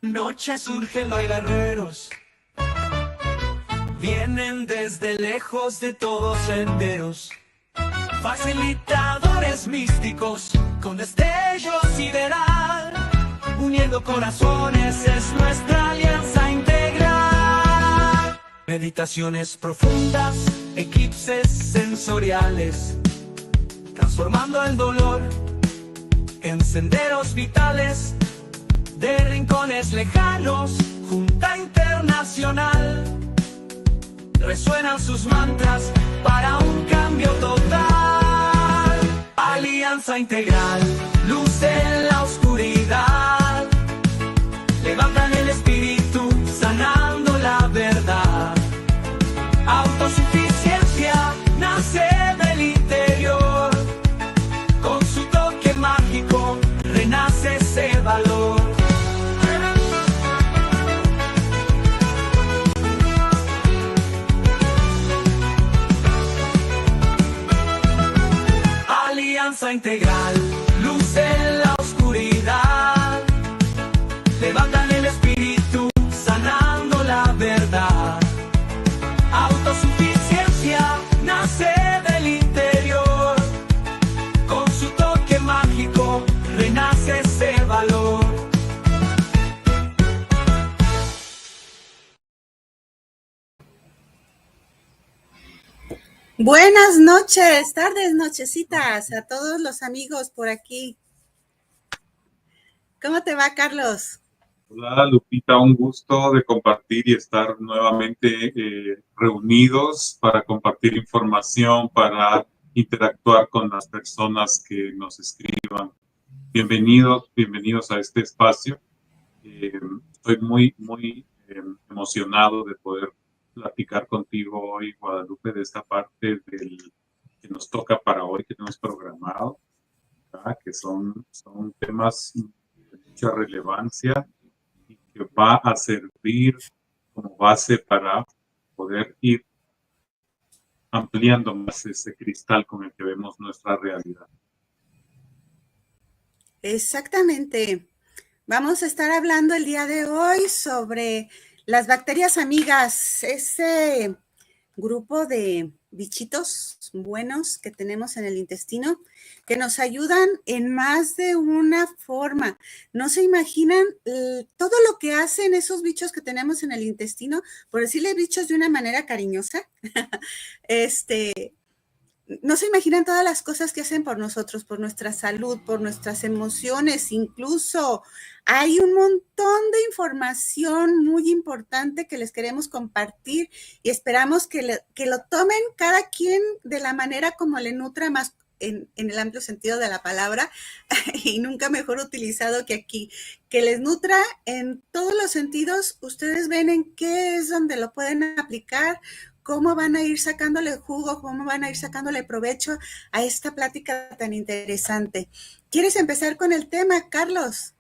Noche surgen los guerreros, vienen desde lejos de todos senderos, facilitadores místicos con destellos sideral, uniendo corazones es nuestra alianza integral. Meditaciones profundas, eclipses sensoriales, transformando el dolor en senderos vitales. De rincones lejanos, Junta Internacional, resuenan sus mantras para un cambio total. Alianza integral, luz en la oscuridad, levantan el espíritu, sanando la verdad. Autosuficiencia nace del interior, con su toque mágico renace ese valor. Alianza integral, luz en la oscuridad, levantan el espíritu, sanando la verdad. Autosuficiencia nace del interior, con su toque mágico renace ese valor. Buenas noches, tardes, nochecitas a todos los amigos por aquí. ¿Cómo te va, Carlos? Hola, Lupita, un gusto de compartir y estar nuevamente reunidos para compartir información, para interactuar con las personas que nos escriban. Bienvenidos a este espacio. Estoy muy emocionado de poder platicar contigo hoy, Guadalupe, de esta parte que nos toca para hoy, que tenemos programado, ¿verdad? Que son temas de mucha relevancia y que va a servir como base para poder ir ampliando más ese cristal con el que vemos nuestra realidad. Exactamente. Vamos a estar hablando el día de hoy sobre las bacterias amigas, ese grupo de bichitos buenos que tenemos en el intestino que nos ayudan en más de una forma. No se imaginan todo lo que hacen esos bichos que tenemos en el intestino, por decirle bichos de una manera cariñosa. No se imaginan todas las cosas que hacen por nosotros, por nuestra salud, por nuestras emociones, incluso hay un montón de información muy importante que les queremos compartir y esperamos que lo tomen cada quien de la manera como le nutra más en el amplio sentido de la palabra y nunca mejor utilizado que aquí, que les nutra en todos los sentidos. Ustedes ven en qué es donde lo pueden aplicar, cómo van a ir sacándole jugo, cómo van a ir sacándole provecho a esta plática tan interesante. ¿Quieres empezar con el tema, Carlos?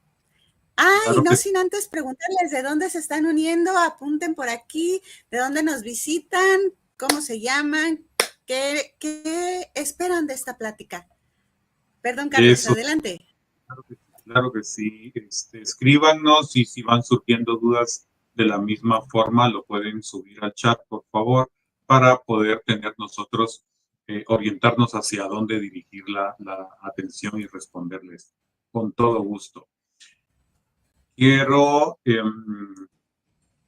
Claro, no sin antes preguntarles de dónde se están uniendo, apunten por aquí, de dónde nos visitan, cómo se llaman, qué esperan de esta plática. Perdón, Carlos, eso. Adelante. Claro que sí. Escríbanos y si van surgiendo dudas de la misma forma, lo pueden subir al chat, por favor, para poder tener nosotros, orientarnos hacia dónde dirigir la atención y responderles con todo gusto. Quiero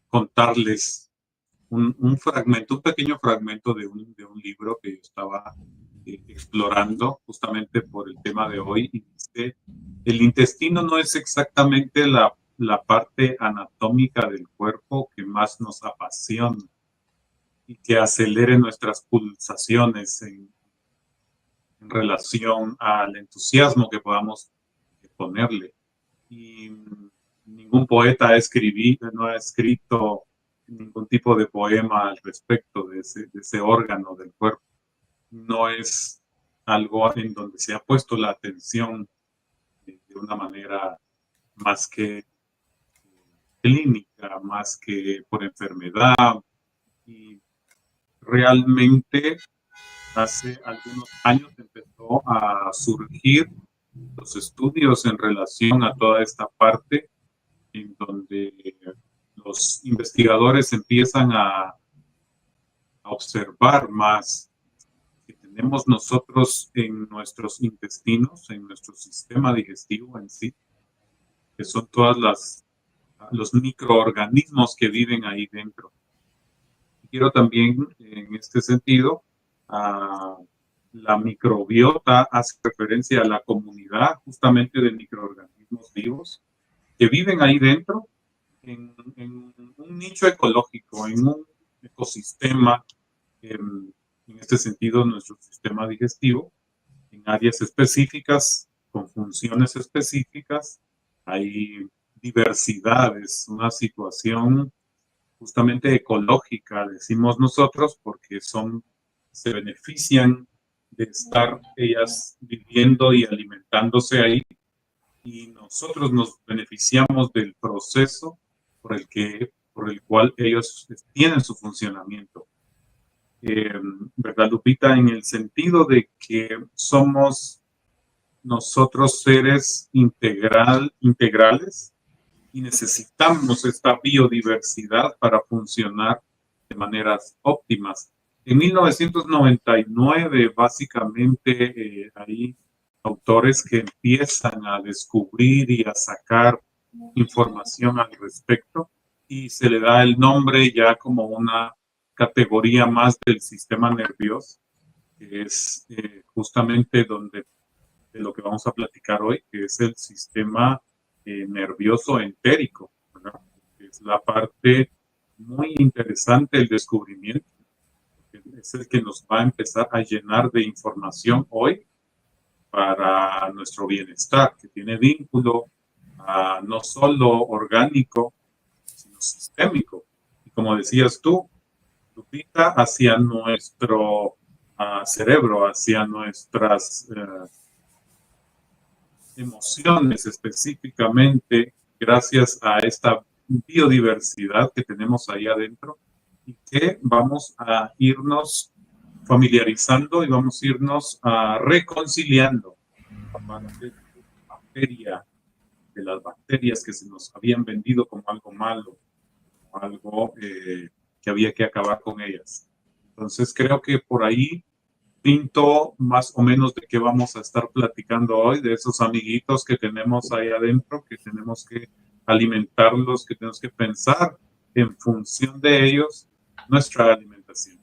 contarles un pequeño fragmento de un libro que yo estaba explorando justamente por el tema de hoy, y dice: el intestino no es exactamente la parte anatómica del cuerpo que más nos apasiona y que acelere nuestras pulsaciones en relación al entusiasmo que podamos ponerle. Y ningún poeta no ha escrito ningún tipo de poema al respecto de ese órgano del cuerpo. No es algo en donde se ha puesto la atención de una manera más que clínica, más que por enfermedad. Y realmente hace algunos años empezó a surgir los estudios en relación a toda esta parte en donde los investigadores empiezan a observar más que tenemos nosotros en nuestros intestinos, en nuestro sistema digestivo en sí, que son todas los microorganismos que viven ahí dentro. Quiero también, en este sentido, la microbiota hace referencia a la comunidad justamente de microorganismos vivos que viven ahí dentro en un nicho ecológico, en un ecosistema, en este sentido, nuestro sistema digestivo, en áreas específicas, con funciones específicas, hay diversidades, una situación justamente ecológica, decimos nosotros, porque se benefician de estar ellas viviendo y alimentándose ahí, y nosotros nos beneficiamos del proceso por el cual ellos tienen su funcionamiento. ¿Verdad, Lupita? En el sentido de que somos nosotros seres integrales y necesitamos esta biodiversidad para funcionar de maneras óptimas. En 1999, básicamente, hay autores que empiezan a descubrir y a sacar información al respecto y se le da el nombre ya como una categoría más del sistema nervioso, que es justamente de lo que vamos a platicar hoy, que es el sistema nervioso entérico, ¿verdad? Es la parte muy interesante del descubrimiento. Es el que nos va a empezar a llenar de información hoy para nuestro bienestar, que tiene vínculo no solo orgánico, sino sistémico. Y como decías tú, Lupita, hacia nuestro cerebro, hacia nuestras emociones específicamente, gracias a esta biodiversidad que tenemos ahí adentro y que vamos a irnos familiarizando y vamos a irnos reconciliando aparte de las bacterias que se nos habían vendido como algo malo, como algo que había que acabar con ellas. Entonces creo que por ahí pinto más o menos de qué vamos a estar platicando hoy, de esos amiguitos que tenemos ahí adentro, que tenemos que alimentarlos, que tenemos que pensar en función de ellos nuestra alimentación.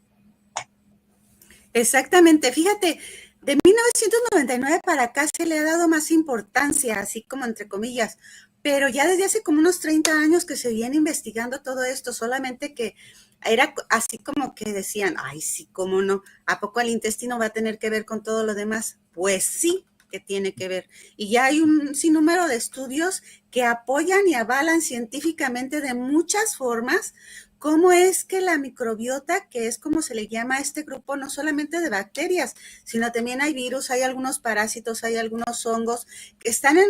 Exactamente, fíjate, de 1999 para acá se le ha dado más importancia, así como entre comillas, pero ya desde hace como unos 30 años que se viene investigando todo esto, solamente que era así como que decían, ay, sí, cómo no, ¿a poco el intestino va a tener que ver con todo lo demás? Pues sí, que tiene que ver. Y ya hay un sinnúmero de estudios que apoyan y avalan científicamente de muchas formas cómo es que la microbiota, que es como se le llama a este grupo, no solamente de bacterias, sino también hay virus, hay algunos parásitos, hay algunos hongos que están en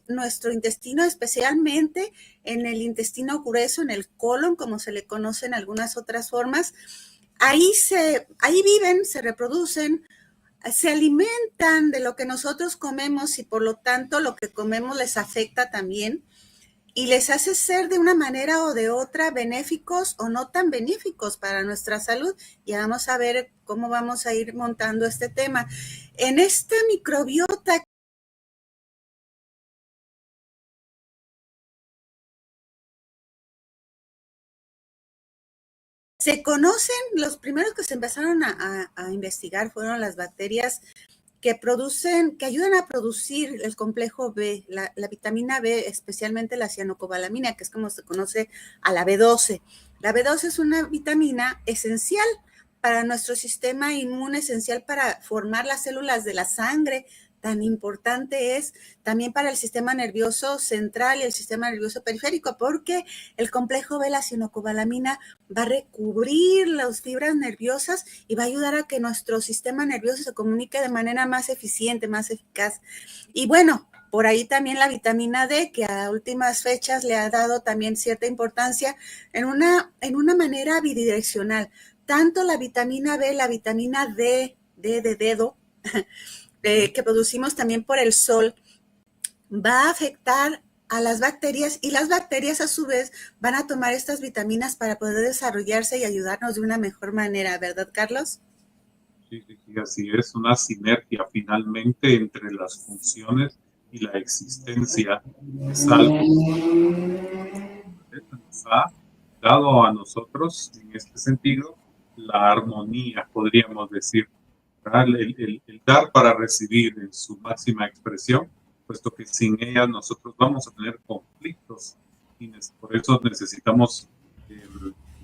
nuestro intestino, especialmente en el intestino grueso, en el colon, como se le conoce en algunas otras formas. Ahí viven, se reproducen, se alimentan de lo que nosotros comemos y por lo tanto lo que comemos les afecta también y les hace ser de una manera o de otra benéficos o no tan benéficos para nuestra salud. Ya vamos a ver cómo vamos a ir montando este tema. En esta microbiota se conocen, los primeros que se empezaron a investigar fueron las bacterias que ayudan a producir el complejo B, la vitamina B, especialmente la cianocobalamina, que es como se conoce a la B12. La B12 es una vitamina esencial para nuestro sistema inmune, esencial para formar las células de la sangre, tan importante es también para el sistema nervioso central y el sistema nervioso periférico, porque el complejo B, la cianocobalamina, va a recubrir las fibras nerviosas y va a ayudar a que nuestro sistema nervioso se comunique de manera más eficiente, más eficaz. Y bueno, por ahí también la vitamina D, que a últimas fechas le ha dado también cierta importancia en una manera bidireccional. Tanto la vitamina B, la vitamina D de dedo, que producimos también por el sol, va a afectar a las bacterias y las bacterias a su vez van a tomar estas vitaminas para poder desarrollarse y ayudarnos de una mejor manera, ¿verdad, Carlos? Sí, sí, sí, así es, una sinergia finalmente entre las funciones y la existencia. Es algo que nos ha dado a nosotros, en este sentido, la armonía, podríamos decir, el dar para recibir en su máxima expresión, puesto que sin ella nosotros vamos a tener conflictos y por eso necesitamos eh,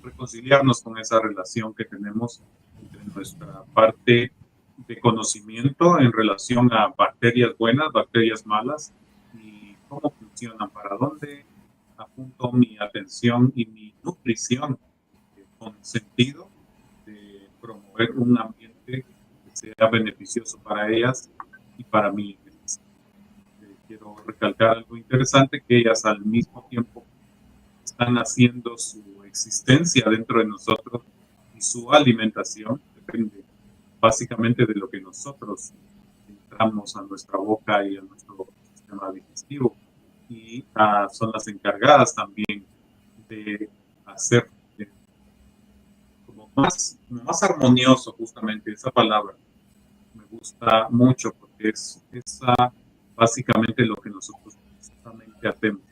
reconciliarnos con esa relación que tenemos entre nuestra parte de conocimiento en relación a bacterias buenas, bacterias malas y cómo funcionan, para dónde apunto mi atención y mi nutrición con sentido de promover un ambiente que sea beneficioso para ellas y para mí. Quiero recalcar algo interesante, que ellas al mismo tiempo están haciendo su existencia dentro de nosotros y su alimentación depende básicamente de lo que nosotros entramos a nuestra boca y a nuestro sistema digestivo, y son las encargadas también de hacer como más armonioso, justamente esa palabra me gusta mucho, porque es básicamente lo que nosotros justamente hacemos,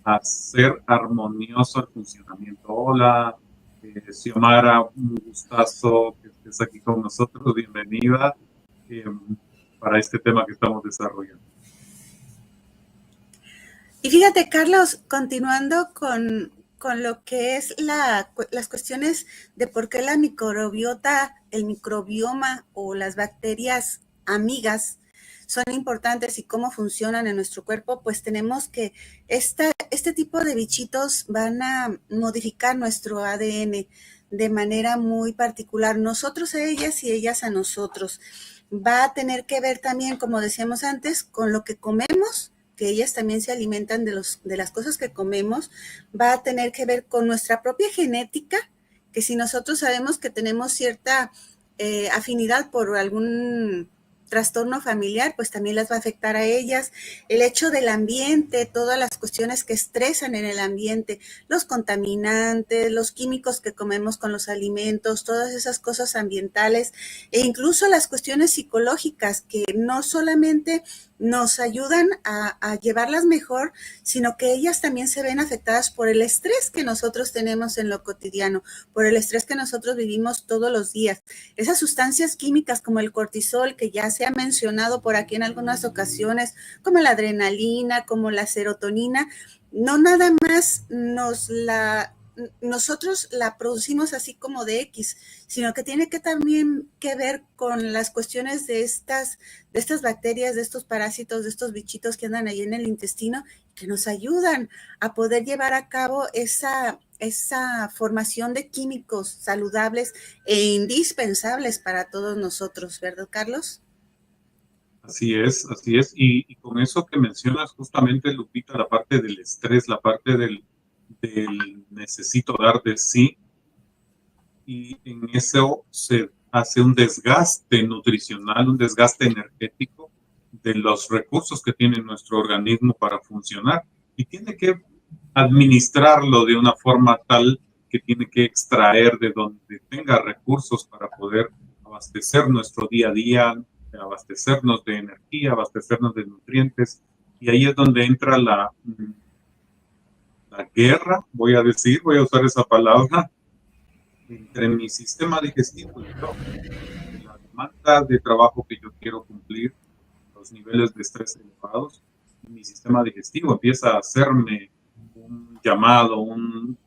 hacer armonioso el funcionamiento. Hola, Xiomara, un gustazo que estés aquí con nosotros, bienvenida para este tema que estamos desarrollando. Y fíjate, Carlos, continuando con lo que es las cuestiones de por qué la microbiota, el microbioma o las bacterias amigas son importantes y cómo funcionan en nuestro cuerpo, pues tenemos que este tipo de bichitos van a modificar nuestro ADN de manera muy particular, nosotros a ellas y ellas a nosotros. Va a tener que ver también, como decíamos antes, con lo que comemos, que ellas también se alimentan de las cosas que comemos. Va a tener que ver con nuestra propia genética, que si nosotros sabemos que tenemos cierta afinidad por algún trastorno familiar, pues también las va a afectar a ellas. El hecho del ambiente, todas las cuestiones que estresan en el ambiente, los contaminantes, los químicos que comemos con los alimentos, todas esas cosas ambientales e incluso las cuestiones psicológicas que no solamente nos ayudan a llevarlas mejor, sino que ellas también se ven afectadas por el estrés que nosotros tenemos en lo cotidiano, por el estrés que nosotros vivimos todos los días. Esas sustancias químicas como el cortisol, que ya se ha mencionado por aquí en algunas ocasiones, como la adrenalina, como la serotonina, no nada más nosotros la producimos así como de X, sino que tiene que también que ver con las cuestiones de estas bacterias, de estos parásitos, de estos bichitos que andan ahí en el intestino, que nos ayudan a poder llevar a cabo esa formación de químicos saludables e indispensables para todos nosotros, ¿verdad, Carlos? Así es, así es. Y con eso que mencionas justamente, Lupita, la parte del estrés, la parte del necesito dar de sí, y en eso se hace un desgaste nutricional, un desgaste energético de los recursos que tiene nuestro organismo para funcionar, y tiene que administrarlo de una forma tal que tiene que extraer de donde tenga recursos para poder abastecer nuestro día a día, abastecernos de energía, abastecernos de nutrientes. Y ahí es donde entra la guerra, voy a usar esa palabra, entre mi sistema digestivo y yo. La demanda de trabajo que yo quiero cumplir, los niveles de estrés elevados, y mi sistema digestivo empieza a hacerme un llamado, un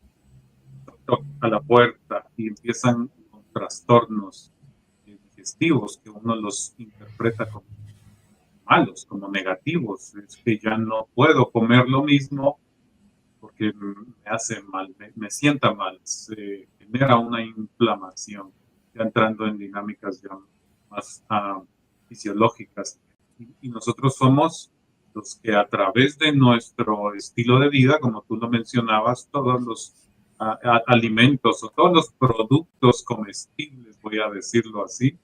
toc a la puerta, y empiezan con trastornos digestivos que uno los interpreta como malos, como negativos. Es que ya no puedo comer lo mismo porque me hace mal, me sienta mal, se genera una inflamación, ya entrando en dinámicas ya más fisiológicas. Y nosotros somos los que a través de nuestro estilo de vida, como tú lo mencionabas, todos los alimentos o todos los productos comestibles, voy a decirlo así,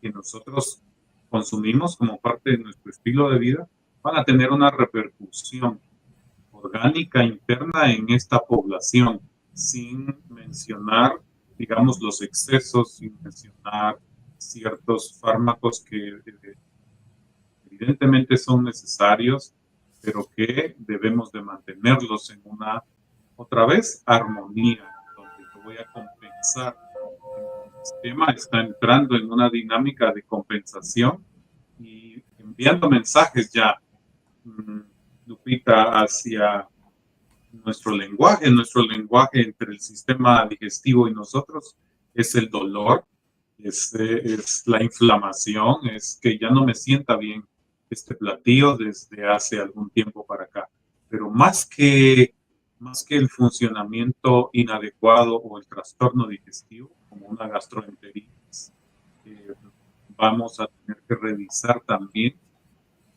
que nosotros consumimos como parte de nuestro estilo de vida, van a tener una repercusión orgánica interna en esta población, sin mencionar, digamos, los excesos, sin mencionar ciertos fármacos que evidentemente son necesarios, pero que debemos de mantenerlos en una, otra vez, armonía, donde yo voy a compensar. El sistema está entrando en una dinámica de compensación y enviando mensajes ya, Lupita, hacia nuestro lenguaje entre el sistema digestivo y nosotros es el dolor, es la inflamación, es que ya no me sienta bien este platillo desde hace algún tiempo para acá. Pero más que el funcionamiento inadecuado o el trastorno digestivo, como una gastroenteritis, vamos a tener que revisar también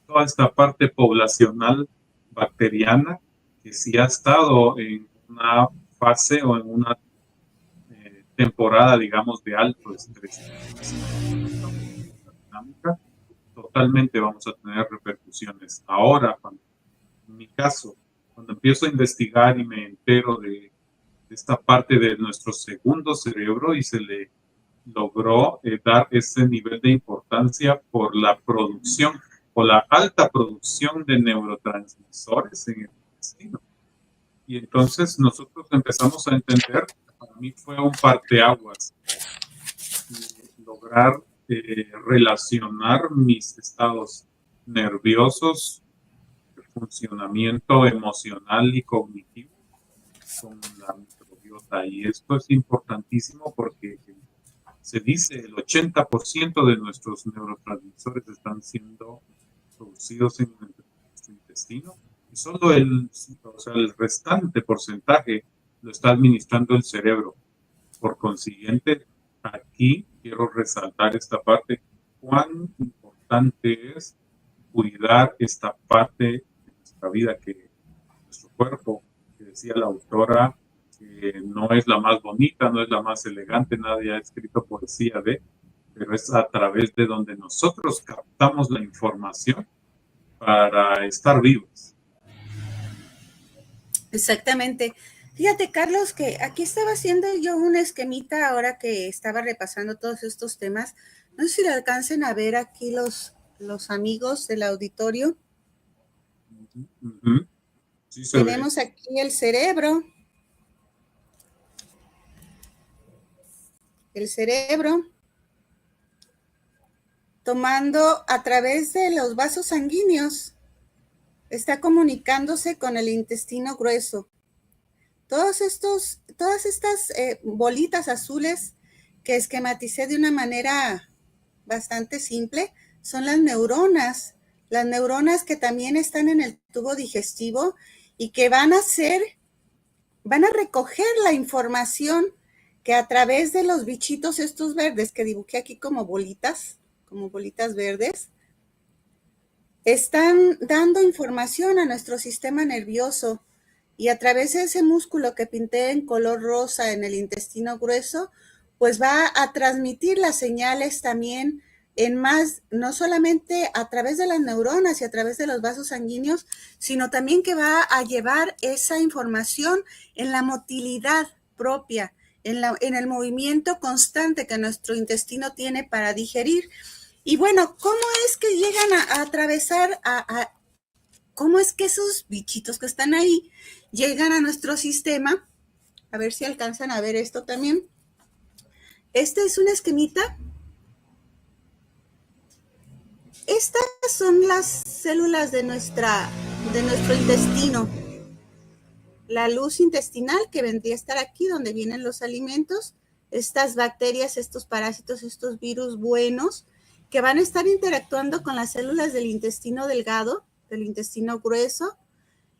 toda esta parte poblacional bacteriana que si ha estado en una fase o en una temporada, digamos, de alto estrés. Totalmente vamos a tener repercusiones. Ahora, en mi caso, cuando empiezo a investigar y me entero de esta parte de nuestro segundo cerebro y se le logró dar ese nivel de importancia por la producción o la alta producción de neurotransmisores en el intestino. Y entonces nosotros empezamos a entender, para mí fue un parteaguas, lograr relacionar mis estados nerviosos, el funcionamiento emocional y cognitivo con la microbiota. Y esto es importantísimo porque se dice el 80% de nuestros neurotransmisores están siendo producidos en nuestro intestino y solo el restante porcentaje lo está administrando el cerebro. Por consiguiente, aquí quiero resaltar esta parte, cuán importante es cuidar esta parte de nuestra vida, que nuestro cuerpo, que decía la autora, no es la más bonita, no es la más elegante, nadie ha escrito poesía pero es a través de donde nosotros captamos la información para estar vivos. Exactamente. Fíjate, Carlos, que aquí estaba haciendo yo un esquemita ahora que estaba repasando todos estos temas. No sé si le alcancen a ver aquí los amigos del auditorio. Sí, tenemos aquí el cerebro. El cerebro tomando a través de los vasos sanguíneos, está comunicándose con el intestino grueso. Todas estas bolitas azules que esquematicé de una manera bastante simple son las neuronas que también están en el tubo digestivo y que van a recoger la información que a través de los bichitos estos verdes que dibujé aquí como bolitas verdes, están dando información a nuestro sistema nervioso. Y a través de ese músculo que pinté en color rosa en el intestino grueso, pues va a transmitir las señales también no solamente a través de las neuronas y a través de los vasos sanguíneos, sino también que va a llevar esa información en la motilidad propia, en el movimiento constante que nuestro intestino tiene para digerir. Y bueno, ¿cómo es que llegan a atravesar cómo es que esos bichitos que están ahí llegan a nuestro sistema? A ver si alcanzan a ver esto también. Este es un esquemita. Estas son las células de nuestro intestino. La luz intestinal que vendría a estar aquí donde vienen los alimentos. Estas bacterias, estos parásitos, estos virus buenos que van a estar interactuando con las células del intestino delgado, del intestino grueso,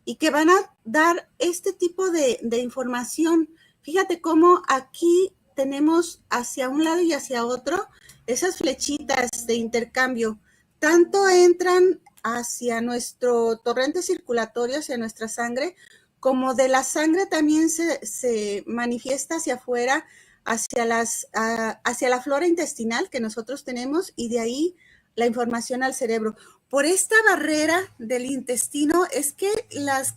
y que van a dar este tipo de información. Fíjate cómo aquí tenemos hacia un lado y hacia otro esas flechitas de intercambio. Tanto entran hacia nuestro torrente circulatorio, hacia nuestra sangre, como de la sangre también se manifiesta hacia afuera, hacia la flora intestinal que nosotros tenemos, y de ahí la información al cerebro. por esta barrera del intestino es que las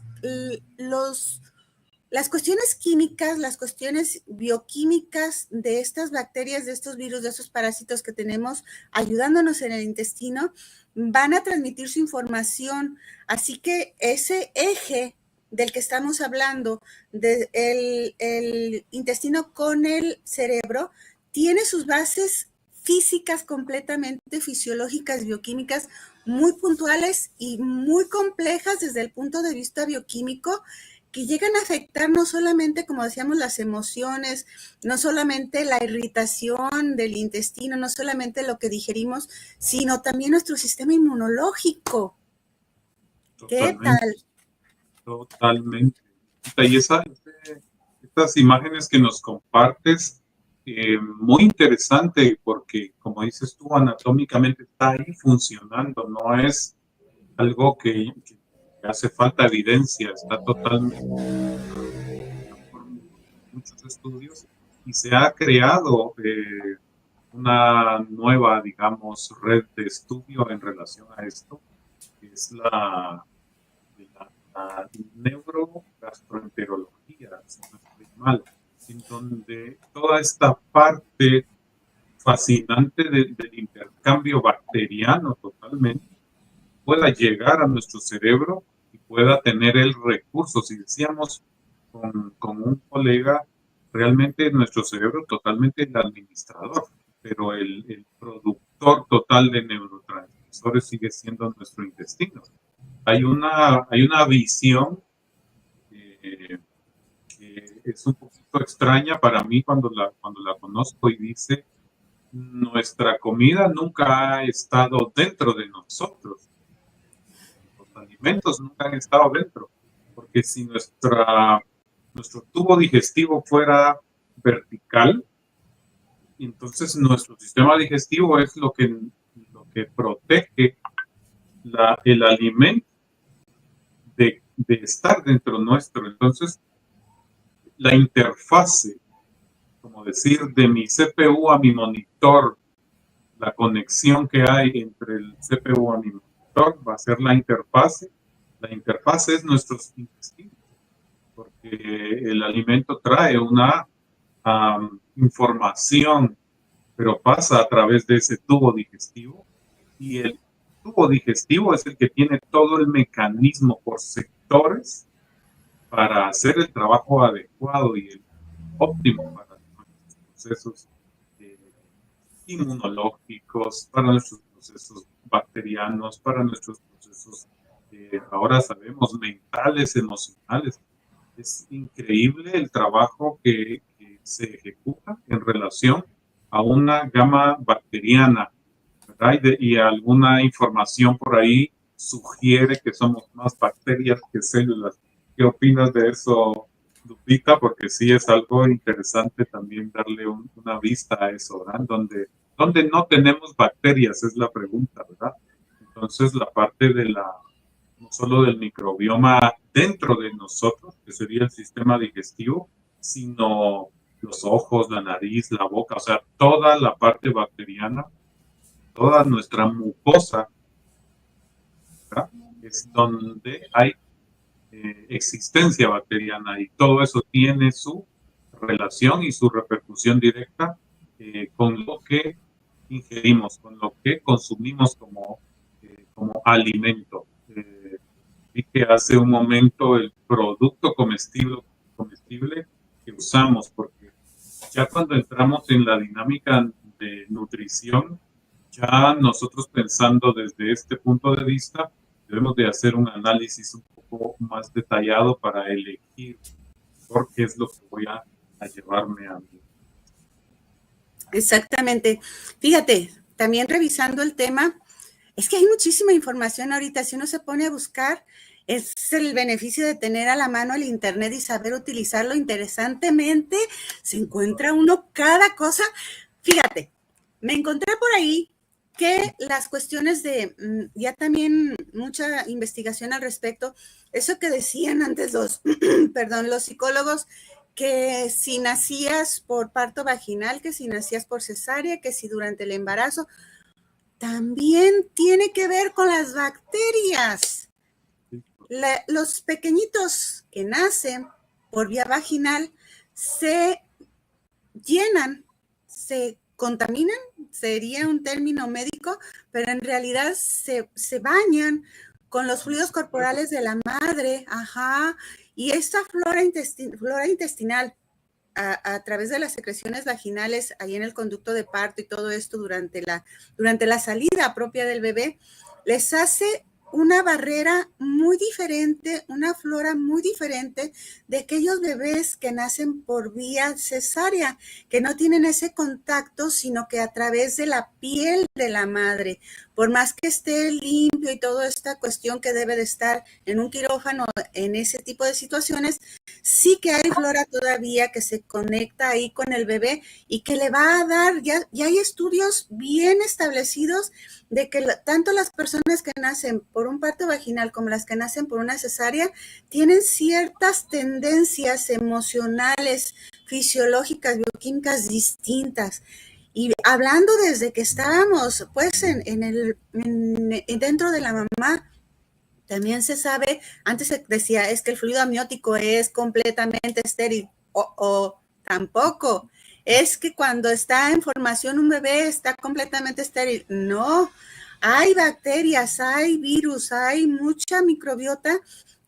cuestiones químicas, las cuestiones bioquímicas de estas bacterias, de estos virus, de esos parásitos que tenemos ayudándonos en el intestino, van a transmitir su información. Así que ese eje del que estamos hablando, el intestino con el cerebro, tiene sus bases físicas completamente fisiológicas, bioquímicas, muy puntuales y muy complejas desde el punto de vista bioquímico, que llegan a afectar no solamente, como decíamos, las emociones, no solamente la irritación del intestino, no solamente lo que digerimos, sino también nuestro sistema inmunológico. ¿Qué tal? Totalmente. Y estas imágenes que nos compartes, muy interesante porque, como dices tú, anatómicamente está ahí funcionando, no es algo que hace falta evidencia, está totalmente por muchos estudios y se ha creado una nueva, digamos, red de estudio en relación a esto, que es la neurogastroenterología, si no estoy mal, en donde toda esta parte fascinante del intercambio bacteriano totalmente pueda llegar a nuestro cerebro y pueda tener el recurso. Si decíamos con un colega, realmente nuestro cerebro totalmente el administrador, pero el productor total de neurotransmisores sigue siendo nuestro intestino. Hay una visión que es un poquito extraña para mí cuando la conozco y dice, nuestra comida nunca ha estado dentro de nosotros. Los alimentos nunca han estado dentro. Porque si nuestro tubo digestivo fuera vertical, entonces nuestro sistema digestivo es lo que protege el alimento de estar dentro nuestro. Entonces, la interfase, como decir, de mi CPU a mi monitor, la conexión que hay entre el CPU a mi monitor va a ser la interfase. La interfase es nuestros intestinos, porque el alimento trae una información, pero pasa a través de ese tubo digestivo y el tubo digestivo es el que tiene todo el mecanismo por sectores para hacer el trabajo adecuado y el óptimo para nuestros procesos inmunológicos, para nuestros procesos bacterianos, para nuestros procesos, ahora sabemos, mentales, emocionales. Es increíble el trabajo que se ejecuta en relación a una gama bacteriana, ¿verdad? Y alguna información por ahí sugiere que somos más bacterias que células. ¿Qué opinas de eso, Lupita? Porque sí es algo interesante también darle una vista a eso, ¿verdad? Donde no tenemos bacterias es la pregunta, ¿verdad? Entonces la parte no solo del microbioma dentro de nosotros, que sería el sistema digestivo, sino los ojos, la nariz, la boca, o sea, toda la parte bacteriana, toda nuestra mucosa, ¿verdad? Es donde hay existencia bacteriana y todo eso tiene su relación y su repercusión directa con lo que ingerimos, con lo que consumimos como alimento. Vi que hace un momento el producto comestible que usamos, porque ya cuando entramos en la dinámica de nutrición, ya nosotros pensando desde este punto de vista, debemos de hacer un análisis un poco más detallado para elegir por qué es lo que voy a llevarme a mí. Exactamente. Fíjate, también revisando el tema, es que hay muchísima información ahorita. Si uno se pone a buscar, es el beneficio de tener a la mano el internet y saber utilizarlo interesantemente. Se encuentra uno cada cosa. Fíjate, me encontré por ahí que las cuestiones de, ya también mucha investigación al respecto, eso que decían antes los psicólogos, que si nacías por parto vaginal, que si nacías por cesárea, que si durante el embarazo, también tiene que ver con las bacterias. Los pequeñitos que nacen por vía vaginal se llenan, se contaminan, sería un término médico, pero en realidad se bañan con los fluidos corporales de la madre, y esta flora intestinal a través de las secreciones vaginales ahí en el conducto de parto y todo esto durante la salida propia del bebé, les hace una barrera muy diferente, una flora muy diferente de aquellos bebés que nacen por vía cesárea, que no tienen ese contacto, sino que a través de la piel de la madre, por más que esté limpio y toda esta cuestión que debe de estar en un quirófano en ese tipo de situaciones, sí que hay flora todavía que se conecta ahí con el bebé y que le va a dar, ya hay estudios bien establecidos de que tanto las personas que nacen por un parto vaginal como las que nacen por una cesárea tienen ciertas tendencias emocionales, fisiológicas, bioquímicas distintas. Y hablando desde que estábamos pues dentro de la mamá, también se sabe, antes se decía, es que el fluido amniótico es completamente estéril, o tampoco, es que cuando está en formación un bebé está completamente estéril. No, hay bacterias, hay virus, hay mucha microbiota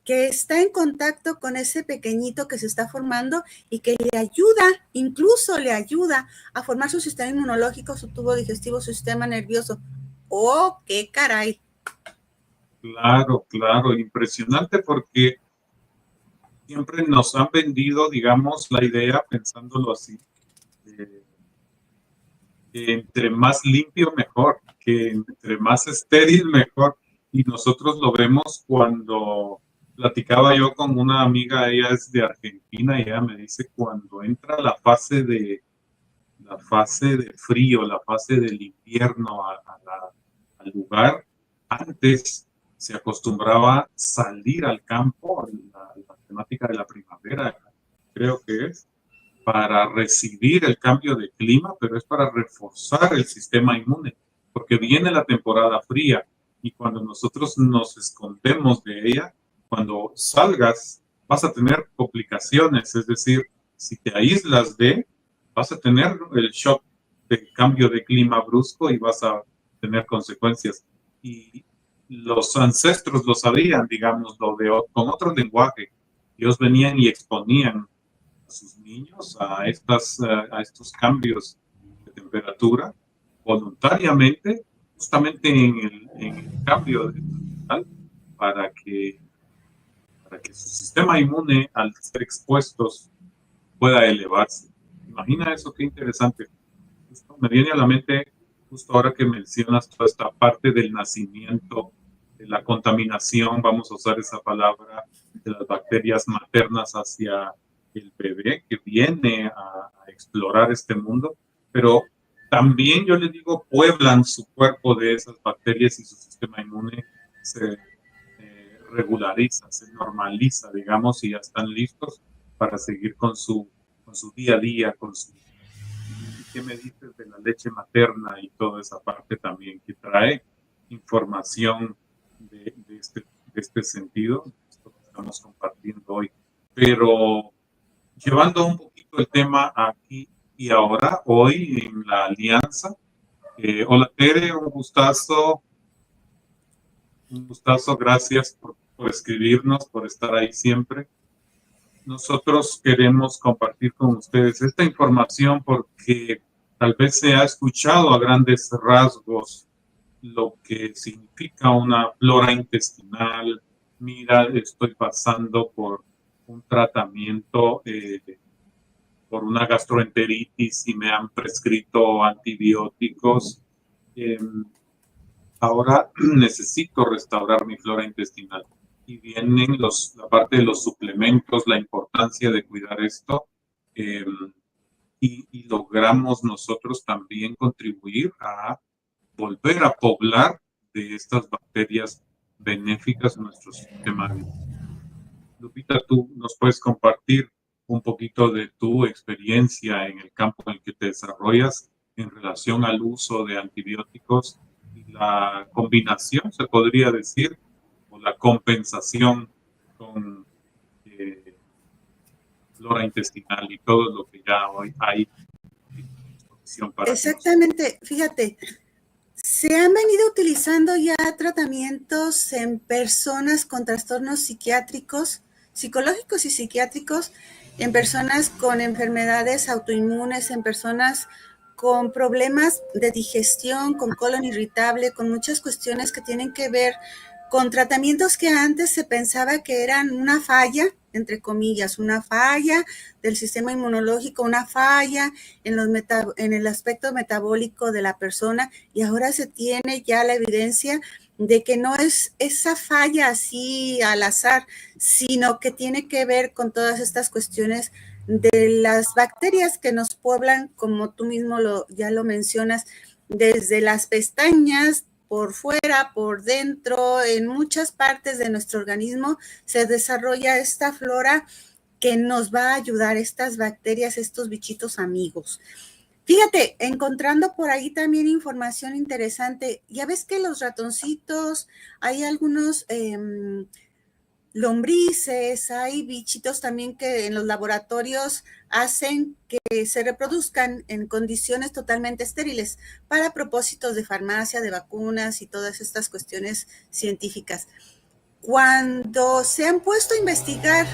que está en contacto con ese pequeñito que se está formando y que le ayuda, incluso le ayuda a formar su sistema inmunológico, su tubo digestivo, su sistema nervioso. ¡Oh, qué caray! Claro, claro, impresionante porque siempre nos han vendido, digamos, la idea, pensándolo así, que entre más limpio mejor, que entre más estéril mejor. Y nosotros lo vemos cuando platicaba yo con una amiga, ella es de Argentina, y ella me dice cuando entra la fase de frío, la fase del invierno al lugar, antes se acostumbraba salir al campo, la temática de la primavera, creo que es, para recibir el cambio de clima, pero es para reforzar el sistema inmune, porque viene la temporada fría y cuando nosotros nos escondemos de ella, cuando salgas vas a tener complicaciones, es decir, si te aíslas vas a tener el shock de cambio de clima brusco y vas a tener consecuencias. Y los ancestros lo sabían, digamos, con otro lenguaje. Ellos venían y exponían a sus niños a estos cambios de temperatura voluntariamente, justamente en el cambio de para que su sistema inmune, al ser expuestos, pueda elevarse. Imagina eso, qué interesante. Justo me viene a la mente, justo ahora que mencionas toda esta parte del nacimiento, de la contaminación, vamos a usar esa palabra, de las bacterias maternas hacia el bebé que viene a explorar este mundo, pero también yo le digo, pueblan su cuerpo de esas bacterias y su sistema inmune se regulariza, se normaliza, digamos, y ya están listos para seguir con su día a día, con su... ¿Qué me dices de la leche materna y toda esa parte también que trae información de este sentido, esto que estamos compartiendo hoy? Pero llevando un poquito el tema aquí y ahora, hoy en la alianza. Hola Tere, un gustazo, gracias por escribirnos, por estar ahí siempre. Nosotros queremos compartir con ustedes esta información porque tal vez se ha escuchado a grandes rasgos lo que significa una flora intestinal. Mira, estoy pasando por un tratamiento por una gastroenteritis y me han prescrito antibióticos. Ahora necesito restaurar mi flora intestinal. Y vienen la parte de los suplementos, la importancia de cuidar esto. Y logramos nosotros también contribuir a volver a poblar de estas bacterias benéficas en nuestro sistema. Lupita, tú nos puedes compartir un poquito de tu experiencia en el campo en el que te desarrollas en relación al uso de antibióticos y la combinación, se podría decir, o la compensación con flora intestinal y todo lo que ya hoy hay en disposición para Exactamente, fíjate, se han venido utilizando ya tratamientos en personas con trastornos psiquiátricos, psicológicos y psiquiátricos, en personas con enfermedades autoinmunes, en personas con problemas de digestión, con colon irritable, con muchas cuestiones que tienen que ver con tratamientos que antes se pensaba que eran una falla, entre comillas, una falla del sistema inmunológico, una falla en el aspecto metabólico de la persona, y ahora se tiene ya la evidencia de que no es esa falla así al azar, sino que tiene que ver con todas estas cuestiones de las bacterias que nos pueblan, como tú mismo ya lo mencionas, desde las pestañas, por fuera, por dentro, en muchas partes de nuestro organismo se desarrolla esta flora que nos va a ayudar, estas bacterias, estos bichitos amigos. Fíjate, encontrando por ahí también información interesante. Ya ves que los ratoncitos, hay algunos lombrices, hay bichitos también que en los laboratorios hacen que se reproduzcan en condiciones totalmente estériles para propósitos de farmacia, de vacunas y todas estas cuestiones científicas. Cuando se han puesto a investigar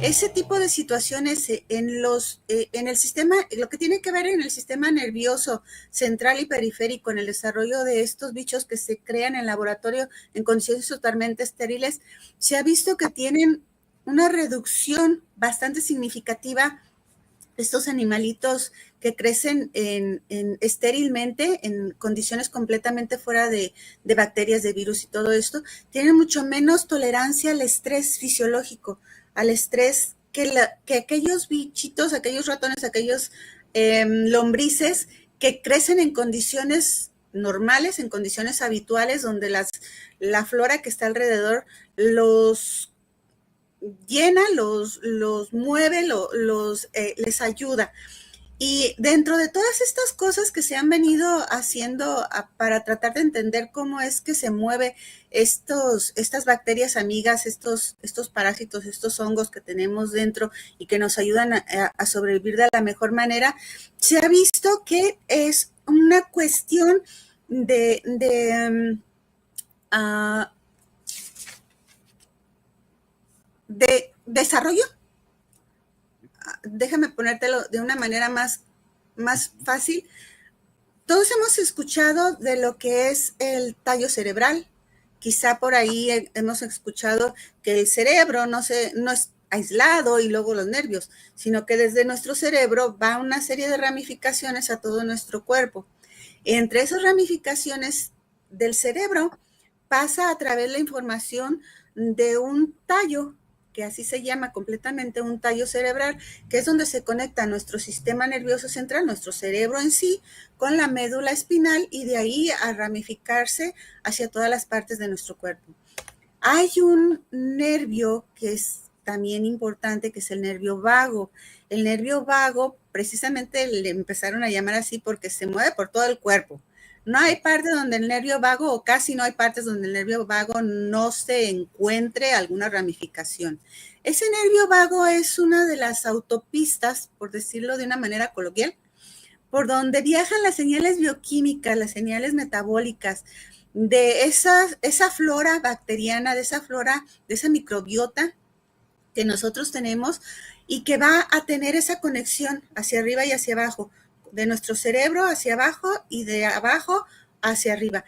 ese tipo de situaciones en el sistema, lo que tiene que ver en el sistema nervioso central y periférico, en el desarrollo de estos bichos que se crean en laboratorio en condiciones totalmente estériles, se ha visto que tienen una reducción bastante significativa estos animalitos que crecen estérilmente, en condiciones completamente fuera de bacterias, de virus y todo esto, tienen mucho menos tolerancia al estrés fisiológico, al estrés que aquellos bichitos, aquellos ratones, aquellos lombrices que crecen en condiciones normales, en condiciones habituales, donde la flora que está alrededor los llena, los mueve, les ayuda. Y dentro de todas estas cosas que se han venido haciendo para tratar de entender cómo es que se mueve estas bacterias amigas, estos parásitos, estos hongos que tenemos dentro y que nos ayudan a sobrevivir de la mejor manera, se ha visto que es una cuestión de desarrollo. Déjame ponértelo de una manera más fácil. Todos hemos escuchado de lo que es el tallo cerebral. Quizá por ahí hemos escuchado que el cerebro no es aislado y luego los nervios, sino que desde nuestro cerebro va una serie de ramificaciones a todo nuestro cuerpo. Entre esas ramificaciones del cerebro pasa a través de la información de un tallo, que así se llama completamente, un tallo cerebral, que es donde se conecta nuestro sistema nervioso central, nuestro cerebro en sí, con la médula espinal, y de ahí a ramificarse hacia todas las partes de nuestro cuerpo. Hay un nervio que es también importante, que es el nervio vago. El nervio vago, precisamente le empezaron a llamar así porque se mueve por todo el cuerpo. No hay parte donde el nervio vago, o casi no hay partes donde el nervio vago no se encuentre alguna ramificación. Ese nervio vago es una de las autopistas, por decirlo de una manera coloquial, por donde viajan las señales bioquímicas, las señales metabólicas de esa flora bacteriana, de esa flora, de esa microbiota que nosotros tenemos y que va a tener esa conexión hacia arriba y hacia abajo, de nuestro cerebro hacia abajo y de abajo hacia arriba.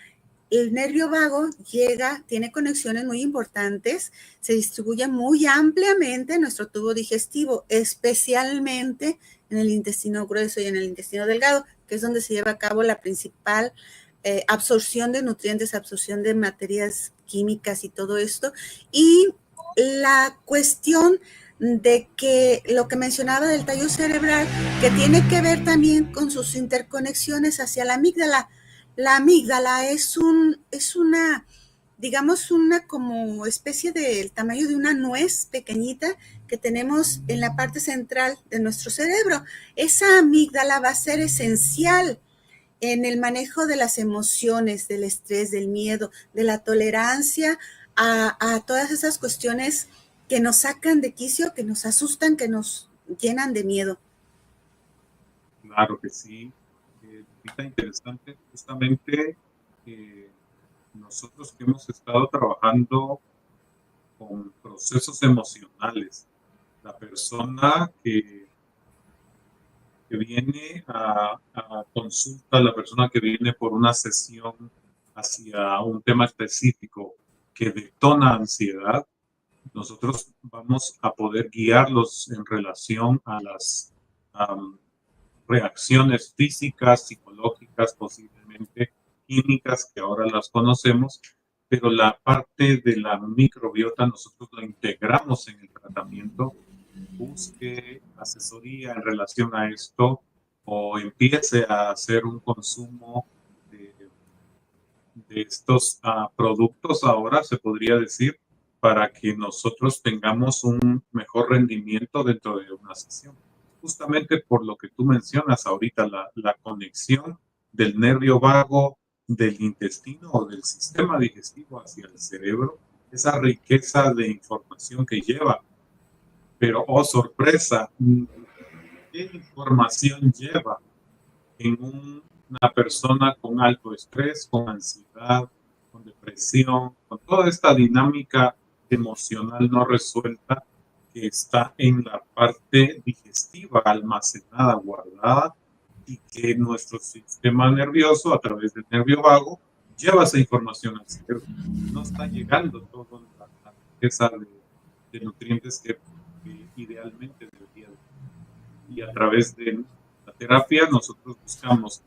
El nervio vago tiene conexiones muy importantes, se distribuye muy ampliamente en nuestro tubo digestivo, especialmente en el intestino grueso y en el intestino delgado, que es donde se lleva a cabo la principal absorción de nutrientes, absorción de materias químicas y todo esto. Y la cuestión de que lo que mencionaba del tallo cerebral, que tiene que ver también con sus interconexiones hacia la amígdala. La amígdala es una, digamos, una como especie del tamaño de una nuez pequeñita que tenemos en la parte central de nuestro cerebro. Esa amígdala va a ser esencial en el manejo de las emociones, del estrés, del miedo, de la tolerancia a todas esas cuestiones que nos sacan de quicio, que nos asustan, que nos llenan de miedo. Claro que sí. Está interesante. Justamente nosotros que hemos estado trabajando con procesos emocionales, la persona que viene a consulta, la persona que viene por una sesión hacia un tema específico que detona ansiedad, nosotros vamos a poder guiarlos en relación a las reacciones físicas, psicológicas, posiblemente químicas, que ahora las conocemos, pero la parte de la microbiota nosotros la integramos en el tratamiento. Busque asesoría en relación a esto o empiece a hacer un consumo de estos productos ahora, se podría decir, para que nosotros tengamos un mejor rendimiento dentro de una sesión. Justamente por lo que tú mencionas ahorita, la conexión del nervio vago, del intestino o del sistema digestivo hacia el cerebro, esa riqueza de información que lleva. Pero, oh sorpresa, ¿qué información lleva en una persona con alto estrés, con ansiedad, con depresión, con toda esta dinámica emocional no resuelta que está en la parte digestiva, almacenada, guardada, y que nuestro sistema nervioso, a través del nervio vago, lleva esa información al cerebro? No está llegando toda la riqueza de nutrientes que idealmente debería de. Y a través de la terapia nosotros buscamos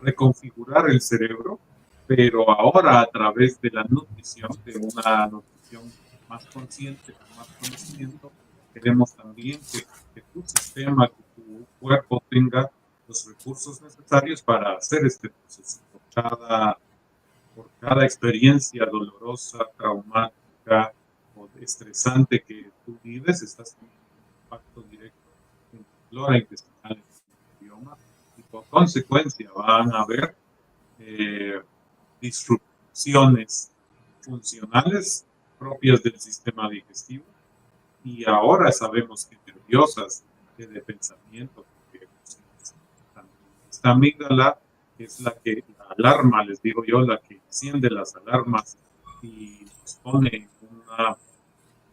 reconfigurar el cerebro, pero ahora a través de la nutrición, de una nutrición más consciente, con más conocimiento, queremos también que tu sistema, que tu cuerpo tenga los recursos necesarios para hacer este proceso. Por cada experiencia dolorosa, traumática o estresante que tú vives, estás teniendo un impacto directo en tu flora intestinal, en tu idioma, y por consecuencia van a haber disrupciones funcionales propias del sistema digestivo, y ahora sabemos que nerviosas, que de pensamiento, que esta amígdala es la que la alarma, les digo yo, la que enciende las alarmas y nos pone en una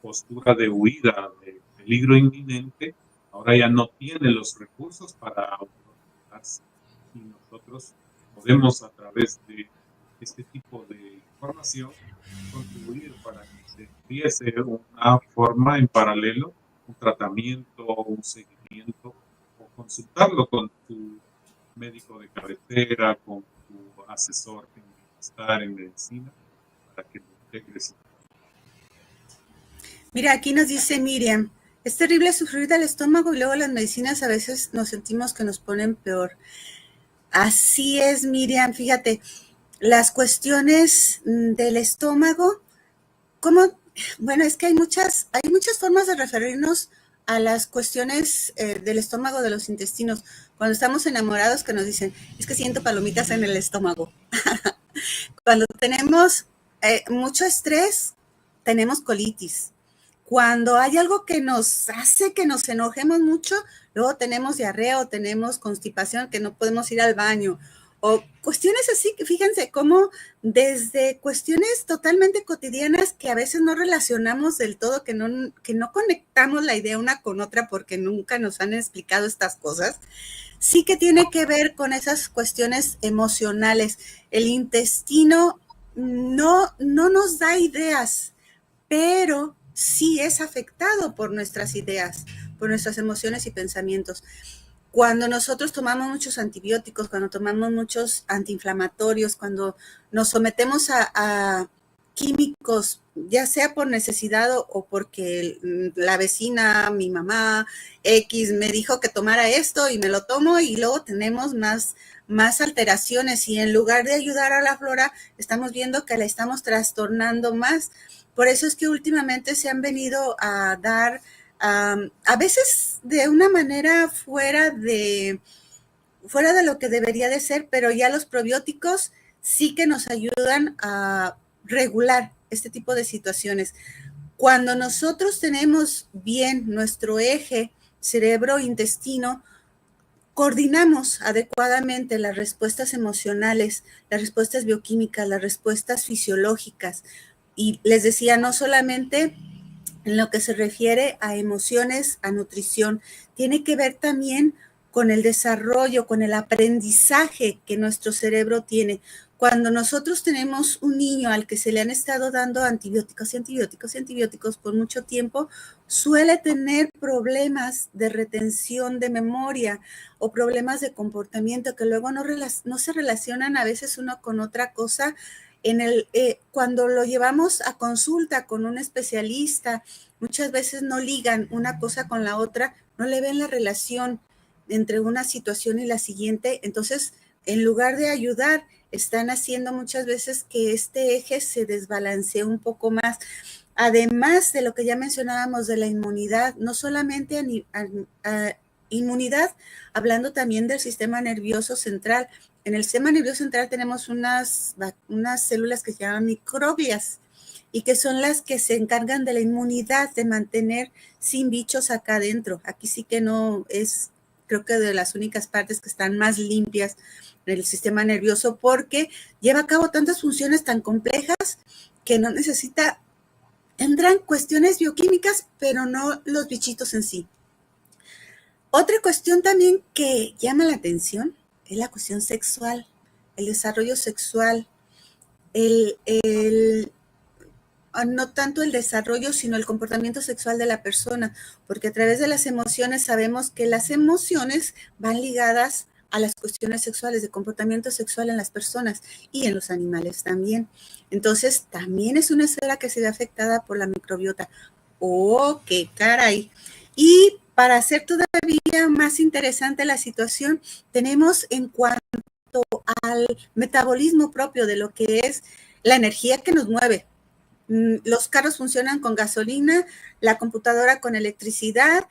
postura de huida, de peligro inminente. Ahora ya no tiene los recursos para autocontrolarse, y nosotros podemos, a través de este tipo de información, contribuir para que se empiece una forma en paralelo, un tratamiento, un seguimiento, o consultarlo con tu médico de cabecera, con tu asesor en bienestar, en medicina, para que lo integres. Mira, aquí nos dice Miriam, es terrible sufrir del estómago y luego las medicinas a veces nos sentimos que nos ponen peor. Así es, Miriam, fíjate, las cuestiones del estómago, ¿cómo? Bueno, es que hay muchas formas de referirnos a las cuestiones del estómago, de los intestinos. Cuando estamos enamorados, que nos dicen, es que siento palomitas en el estómago. Cuando tenemos mucho estrés, tenemos colitis. Cuando hay algo que nos hace que nos enojemos mucho, luego tenemos diarrea o tenemos constipación, que no podemos ir al baño, o cuestiones así, que fíjense cómo desde cuestiones totalmente cotidianas que a veces no relacionamos del todo, que no conectamos la idea una con otra porque nunca nos han explicado estas cosas, sí que tiene que ver con esas cuestiones emocionales. El intestino no nos da ideas, pero sí es afectado por nuestras ideas, por nuestras emociones y pensamientos. Cuando nosotros tomamos muchos antibióticos, cuando tomamos muchos antiinflamatorios, cuando nos sometemos a químicos, ya sea por necesidad o porque la vecina, mi mamá, X, me dijo que tomara esto y me lo tomo, y luego tenemos más alteraciones, y en lugar de ayudar a la flora, estamos viendo que la estamos trastornando más. Por eso es que últimamente se han venido a dar, a veces de una manera fuera de fuera de lo que debería de ser, pero ya los probióticos sí que nos ayudan a regular este tipo de situaciones. Cuando nosotros tenemos bien nuestro eje cerebro-intestino, coordinamos adecuadamente las respuestas emocionales, las respuestas bioquímicas, las respuestas fisiológicas. Y les decía, no solamente en lo que se refiere a emociones, a nutrición, tiene que ver también con el desarrollo, con el aprendizaje que nuestro cerebro tiene. Cuando nosotros tenemos un niño al que se le han estado dando antibióticos y antibióticos y antibióticos por mucho tiempo, suele tener problemas de retención de memoria o problemas de comportamiento que luego no se relacionan a veces uno con otra cosa. Cuando lo llevamos a consulta con un especialista, muchas veces no ligan una cosa con la otra, no le ven la relación entre una situación y la siguiente. Entonces, en lugar de ayudar, están haciendo muchas veces que este eje se desbalancee un poco más. Además de lo que ya mencionábamos de la inmunidad, no solamente inmunidad, hablando también del sistema nervioso central. En el sistema nervioso central tenemos unas células que se llaman microglias y que son las que se encargan de la inmunidad, de mantener sin bichos acá adentro. Aquí sí que no es, creo que de las únicas partes que están más limpias del sistema nervioso, porque lleva a cabo tantas funciones tan complejas que no necesita, tendrán cuestiones bioquímicas, pero no los bichitos en sí. Otra cuestión también que llama la atención es la cuestión sexual, el desarrollo sexual, no tanto el desarrollo, sino el comportamiento sexual de la persona, porque a través de las emociones sabemos que las emociones van ligadas a las cuestiones sexuales, de comportamiento sexual en las personas y en los animales también. Entonces, también es una esfera que se ve afectada por la microbiota. ¡Oh, qué caray! Y para hacer todavía más interesante la situación, tenemos en cuanto al metabolismo propio de lo que es la energía que nos mueve. Los carros funcionan con gasolina, la computadora con electricidad.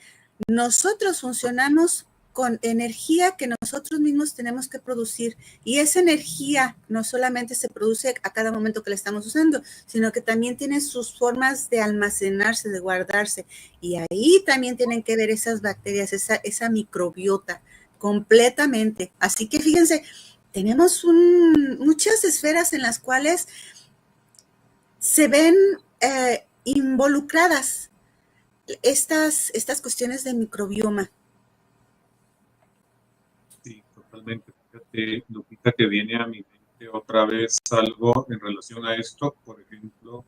Nosotros funcionamos con energía que nosotros mismos tenemos que producir. Y esa energía no solamente se produce a cada momento que la estamos usando, sino que también tiene sus formas de almacenarse, de guardarse. Y ahí también tienen que ver esas bacterias, esa microbiota, completamente. Así que fíjense, tenemos muchas esferas en las cuales se ven involucradas estas cuestiones de microbioma. Sí, totalmente. Fíjate, Lupita, que viene a mi mente otra vez algo en relación a esto. Por ejemplo,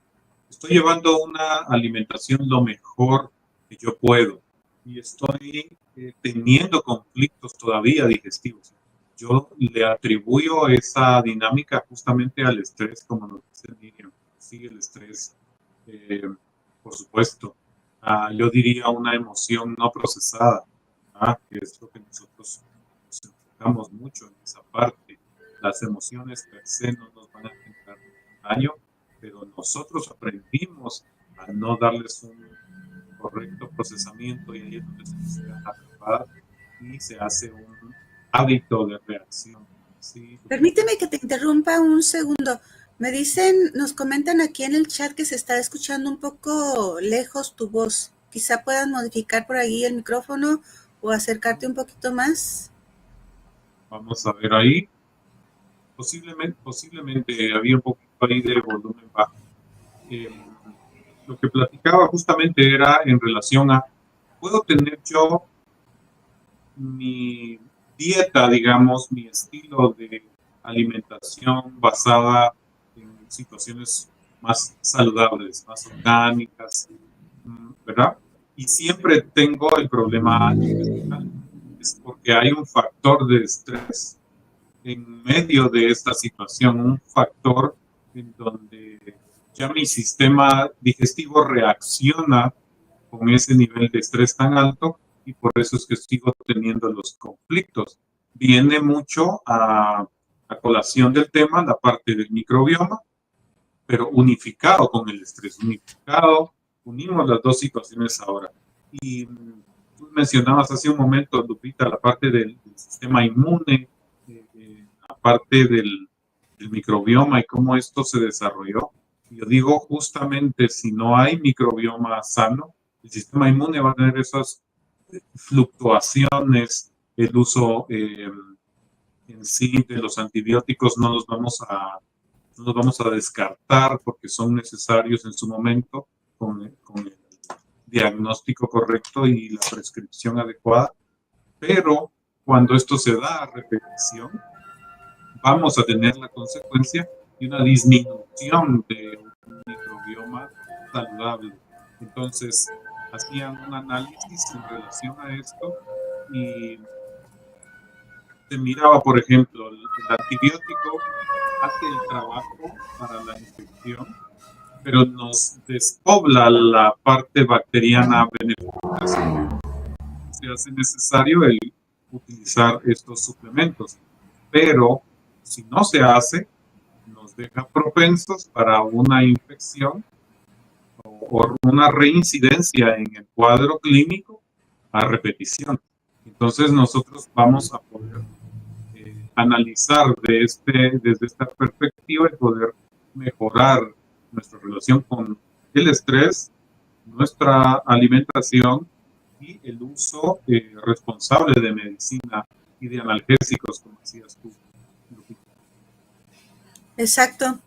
estoy llevando una alimentación lo mejor que yo puedo y estoy teniendo conflictos todavía digestivos. Yo le atribuyo esa dinámica justamente al estrés, como nos dice Miriam. Sí, el estrés, por supuesto. Yo diría una emoción no procesada, que es lo que nosotros nos enfocamos mucho en esa parte. Las emociones per se no nos van a generar daño, pero nosotros aprendimos a no darles un correcto procesamiento y ahí es donde se quedan atrapadas y se hace un hábito de reacción. ¿Sí? Permíteme que te interrumpa un segundo. Me dicen, nos comentan aquí en el chat que se está escuchando un poco lejos tu voz. Quizá puedas modificar por ahí el micrófono o acercarte un poquito más. Vamos a ver ahí. Posiblemente había un poquito ahí de volumen bajo. Lo que platicaba justamente era en relación a, ¿puedo tener yo mi dieta, digamos, mi estilo de alimentación basada en situaciones más saludables, más orgánicas, ¿verdad? Y siempre tengo el problema intestinal. Es porque hay un factor de estrés en medio de esta situación, un factor en donde ya mi sistema digestivo reacciona con ese nivel de estrés tan alto y por eso es que sigo teniendo los conflictos. Viene mucho a colación del tema la parte del microbioma, pero unificado con el estrés, unimos las dos situaciones ahora. Y tú mencionabas hace un momento, Lupita, la parte del sistema inmune, la parte del microbioma y cómo esto se desarrolló. Yo digo, justamente, si no hay microbioma sano, el sistema inmune va a tener esas fluctuaciones, el uso en sí de los antibióticos no los vamos a descartar porque son necesarios en su momento con el diagnóstico correcto y la prescripción adecuada, pero cuando esto se da a repetición, vamos a tener la consecuencia de una disminución de un microbioma saludable. Entonces, hacían un análisis en relación a esto y se miraba, por ejemplo, el antibiótico hace el trabajo para la infección, pero nos despobla la parte bacteriana beneficiosa. Se hace necesario el utilizar estos suplementos, pero si no se hace, nos deja propensos para una infección o una reincidencia en el cuadro clínico a repetición. Entonces nosotros vamos a poder analizar desde esta perspectiva y poder mejorar nuestra relación con el estrés, nuestra alimentación y el uso responsable de medicina y de analgésicos, como decías tú, Lupita. Exacto.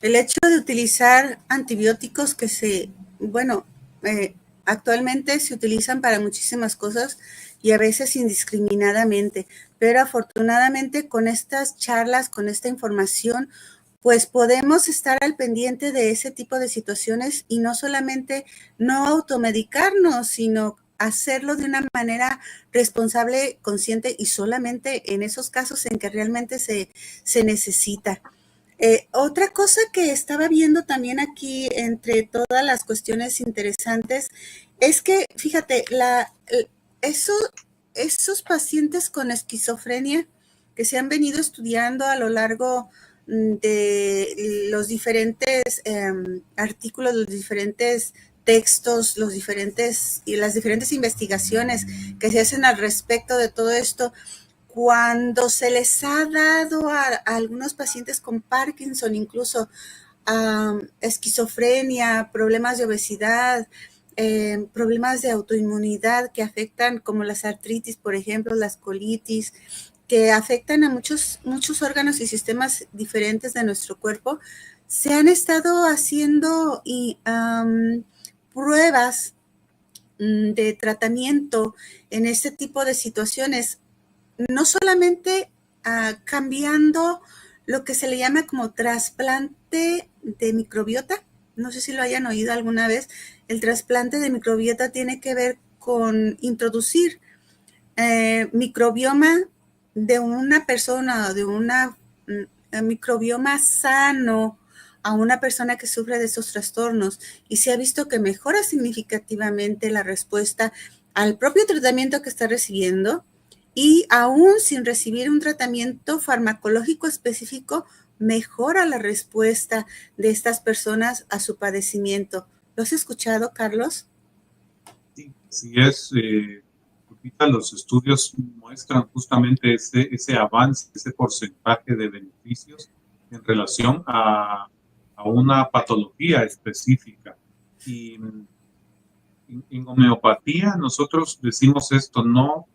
El hecho de utilizar antibióticos actualmente se utilizan para muchísimas cosas y a veces indiscriminadamente, pero afortunadamente con estas charlas, con esta información, pues podemos estar al pendiente de ese tipo de situaciones y no solamente no automedicarnos, sino hacerlo de una manera responsable, consciente y solamente en esos casos en que realmente se necesita. Otra cosa que estaba viendo también aquí entre todas las cuestiones interesantes es que, fíjate, esos pacientes con esquizofrenia que se han venido estudiando a lo largo de los diferentes artículos, los diferentes textos, las diferentes investigaciones que se hacen al respecto de todo esto, cuando se les ha dado a algunos pacientes con Parkinson, incluso esquizofrenia, problemas de obesidad, problemas de autoinmunidad que afectan como las artritis, por ejemplo, las colitis, que afectan a muchos órganos y sistemas diferentes de nuestro cuerpo, se han estado haciendo pruebas de tratamiento en este tipo de situaciones, no solamente cambiando lo que se le llama como trasplante de microbiota. No sé si lo hayan oído alguna vez. El trasplante de microbiota tiene que ver con introducir microbioma de una persona, de una microbioma sano a una persona que sufre de esos trastornos, y se ha visto que mejora significativamente la respuesta al propio tratamiento que está recibiendo, y aún sin recibir un tratamiento farmacológico específico, mejora la respuesta de estas personas a su padecimiento. ¿Lo has escuchado, Carlos? Sí, así es. Lupita, los estudios muestran justamente ese avance, ese porcentaje de beneficios en relación a una patología específica. Y en homeopatía nosotros decimos esto, no,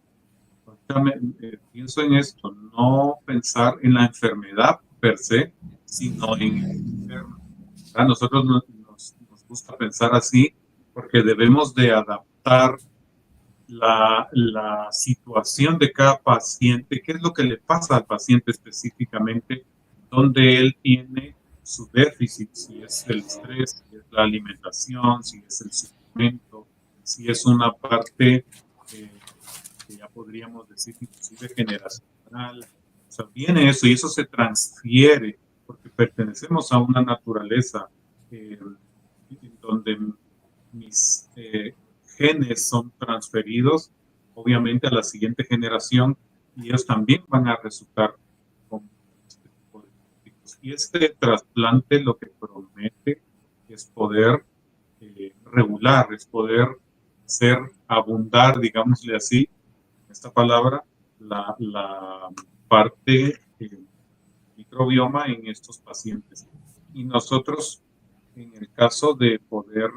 pienso en esto, no pensar en la enfermedad per se, sino en el enfermo. A nosotros nos gusta pensar así porque debemos de adaptar la situación de cada paciente, qué es lo que le pasa al paciente específicamente, donde él tiene su déficit, si es el estrés, si es la alimentación, si es el suplemento, si es una parte que ya podríamos decir inclusive generacional. O sea, viene eso y eso se transfiere porque pertenecemos a una naturaleza en donde mis genes son transferidos obviamente a la siguiente generación y ellos también van a resultar con este tipo de conflictos. Y este trasplante lo que promete es poder regular, es poder hacer abundar, digámosle así, esta palabra, la parte microbioma en estos pacientes. Y nosotros, en el caso de poder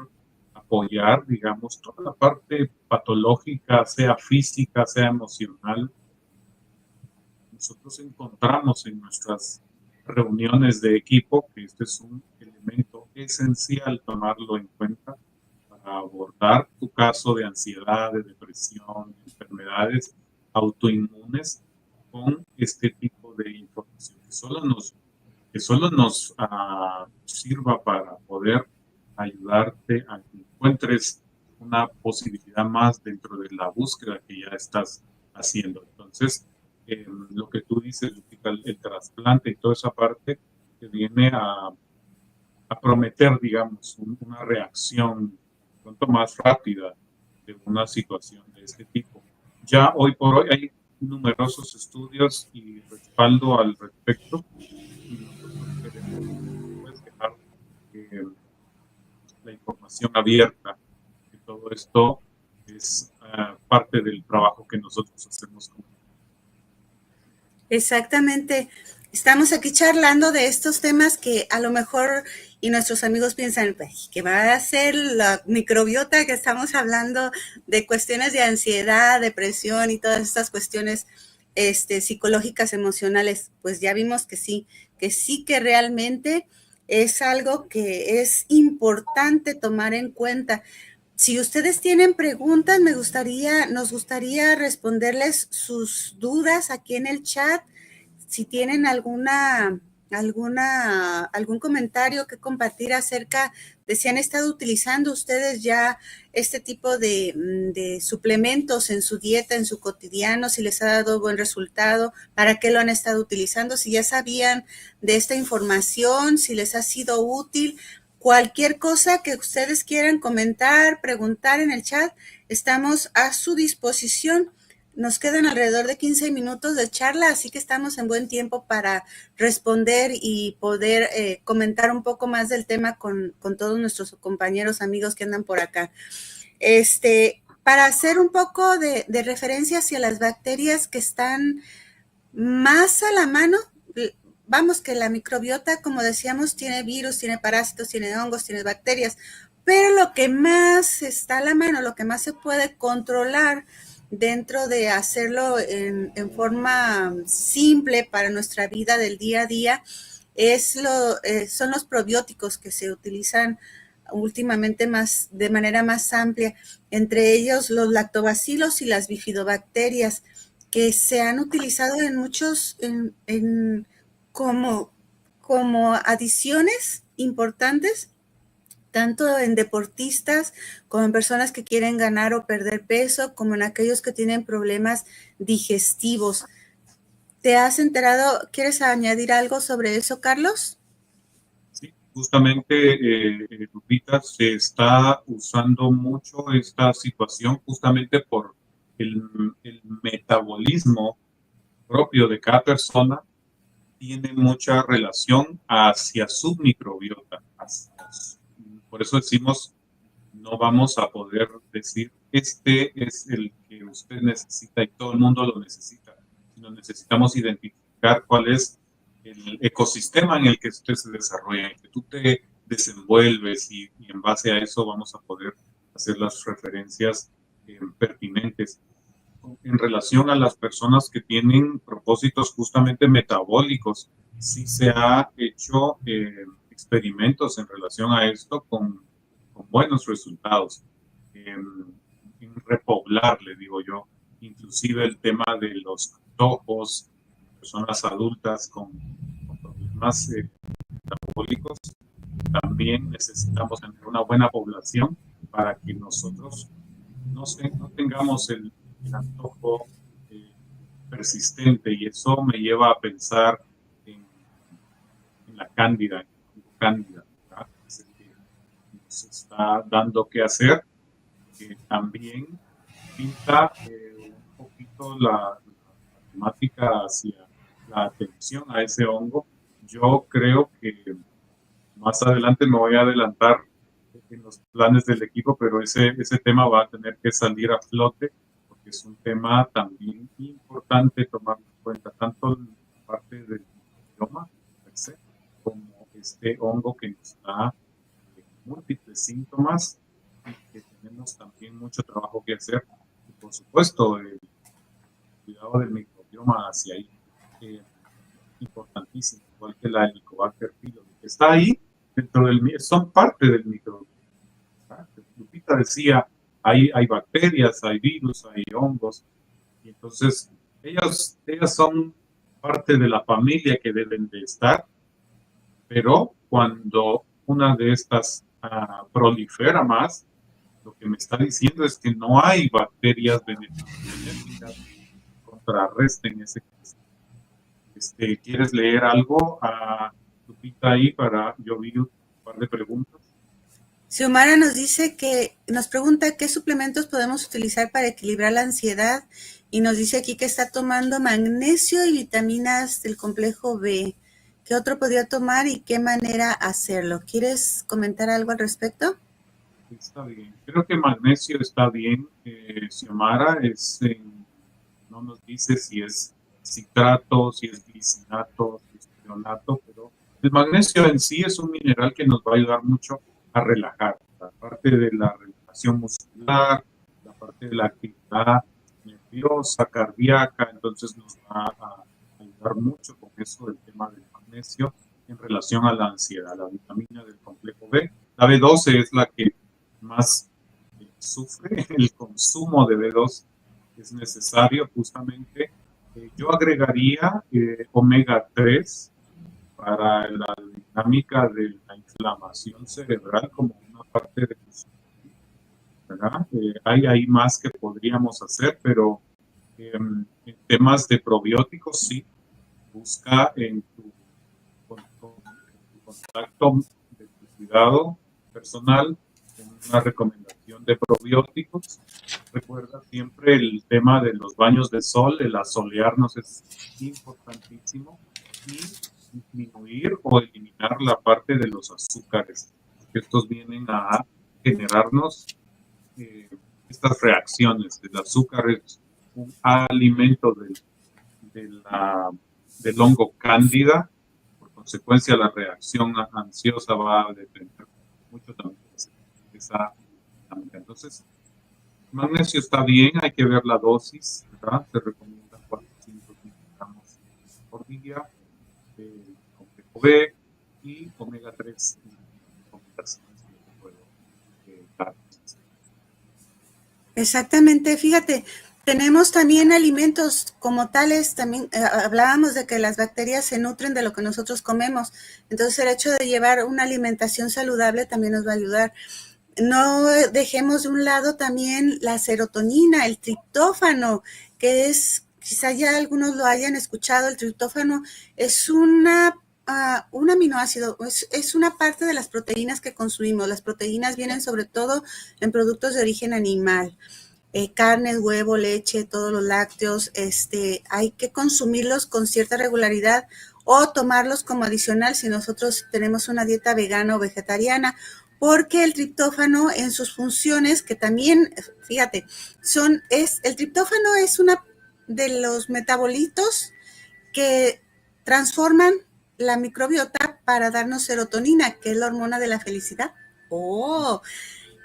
apoyar, digamos, toda la parte patológica, sea física, sea emocional, nosotros encontramos en nuestras reuniones de equipo que este es un elemento esencial tomarlo en cuenta para abordar tu caso de ansiedad, de depresión, de enfermedades autoinmunes con este tipo de información que solo nos sirva para poder ayudarte a que encuentres una posibilidad más dentro de la búsqueda que ya estás haciendo. Entonces, lo que tú dices, el trasplante y toda esa parte que viene a prometer, digamos, una reacción pronto más rápida de una situación de este tipo. Ya hoy por hoy hay numerosos estudios y respaldo al respecto. Y nosotros queremos dejar la información abierta, que todo esto es parte del trabajo que nosotros hacemos. Exactamente. Estamos aquí charlando de estos temas que a lo mejor y nuestros amigos piensan que va a ser la microbiota, que estamos hablando de cuestiones de ansiedad, depresión y todas estas cuestiones psicológicas, emocionales. Pues ya vimos que sí que realmente es algo que es importante tomar en cuenta. Si ustedes tienen preguntas, nos gustaría responderles sus dudas aquí en el chat. Si tienen algún comentario que compartir acerca de si han estado utilizando ustedes ya este tipo de suplementos en su dieta, en su cotidiano, si les ha dado buen resultado, para qué lo han estado utilizando, si ya sabían de esta información, si les ha sido útil. Cualquier cosa que ustedes quieran comentar, preguntar en el chat, estamos a su disposición. Nos quedan alrededor de 15 minutos de charla, así que estamos en buen tiempo para responder y poder comentar un poco más del tema con todos nuestros compañeros, amigos que andan por acá. Para hacer un poco de referencia hacia las bacterias que están más a la mano, vamos, que la microbiota, como decíamos, tiene virus, tiene parásitos, tiene hongos, tiene bacterias, pero lo que más está a la mano, lo que más se puede controlar dentro de hacerlo en forma simple para nuestra vida del día a día, son los probióticos que se utilizan últimamente de manera más amplia, entre ellos los lactobacilos y las bifidobacterias, que se han utilizado en muchos, como adiciones importantes, tanto en deportistas como en personas que quieren ganar o perder peso, como en aquellos que tienen problemas digestivos. ¿Te has enterado? ¿Quieres añadir algo sobre eso, Carlos? Sí, justamente, Lupita, se está usando mucho esta situación justamente por el metabolismo propio de cada persona. Tiene mucha relación hacia su microbiota. Por eso decimos, no vamos a poder decir, este es el que usted necesita y todo el mundo lo necesita, sino necesitamos identificar cuál es el ecosistema en el que usted se desarrolla, en el que tú te desenvuelves, y en base a eso vamos a poder hacer las referencias pertinentes. En relación a las personas que tienen propósitos justamente metabólicos, sí se ha hecho experimentos en relación a esto con buenos resultados. En repoblar, le digo yo, inclusive el tema de los antojos, personas adultas con problemas metabólicos, también necesitamos tener una buena población para que nosotros no tengamos el antojo persistente, y eso me lleva a pensar en la cándida, ¿verdad? Es el que nos está dando que hacer, que también pinta un poquito la temática hacia la atención a ese hongo. Yo creo que más adelante me voy a adelantar en los planes del equipo, pero ese tema va a tener que salir a flote porque es un tema también importante tomar en cuenta, tanto en parte del idioma como este hongo que nos da múltiples síntomas y que tenemos también mucho trabajo que hacer. Y por supuesto, el cuidado del microbioma hacia ahí, importantísimo, igual que la Helicobacter pylori, que está ahí dentro son parte del microbioma. Lupita decía, hay bacterias, hay virus, hay hongos, y entonces ellas son parte de la familia que deben de estar, pero cuando una de estas prolifera más, lo que me está diciendo es que no hay bacterias benéficas que contrarresten ese caso. ¿Quieres leer algo a Lupita ahí para yo vi un par de preguntas? Xiomara nos pregunta qué suplementos podemos utilizar para equilibrar la ansiedad y nos dice aquí que está tomando magnesio y vitaminas del complejo B. ¿Qué otro podría tomar y qué manera hacerlo? ¿Quieres comentar algo al respecto? Está bien. Creo que magnesio está bien. Xiomara no nos dice si es citrato, si es glicinato, si es ionato, pero el magnesio en sí es un mineral que nos va a ayudar mucho a relajar. La parte de la relajación muscular, la parte de la actividad nerviosa, cardíaca, entonces nos va a ayudar mucho con eso del tema del magnesio en relación a la ansiedad. La vitamina del complejo B. La B12 es la que más sufre el consumo de B2, es necesario justamente. Yo agregaría omega 3 para la dinámica de la inflamación cerebral como una parte de ¿verdad? Hay más que podríamos hacer, pero en temas de probióticos sí, busca en tu contacto de tu cuidado personal una recomendación de probióticos. Recuerda siempre el tema de los baños de sol, el asolearnos es importantísimo y disminuir o eliminar la parte de los azúcares. Estos vienen a generarnos estas reacciones. El azúcar es un alimento del hongo cándida. Por consecuencia, la reacción ansiosa va a depender mucho también de esa dinámica. Entonces, magnesio está bien, hay que ver la dosis, ¿verdad? Se recomienda 400 miligramos por día, complejo B y omega 3 combinaciones que puedo dar. Exactamente, fíjate, tenemos también alimentos como tales, también hablábamos de que las bacterias se nutren de lo que nosotros comemos, entonces el hecho de llevar una alimentación saludable también nos va a ayudar. No dejemos de un lado también la serotonina, el triptófano, que es, quizá ya algunos lo hayan escuchado, el triptófano es un aminoácido, es una parte de las proteínas que consumimos. Las proteínas vienen sobre todo en productos de origen animal, carne, huevo, leche, todos los lácteos, hay que consumirlos con cierta regularidad o tomarlos como adicional si nosotros tenemos una dieta vegana o vegetariana, porque el triptófano en sus funciones, que también, fíjate, el triptófano es una de los metabolitos que transforman la microbiota para darnos serotonina, que es la hormona de la felicidad.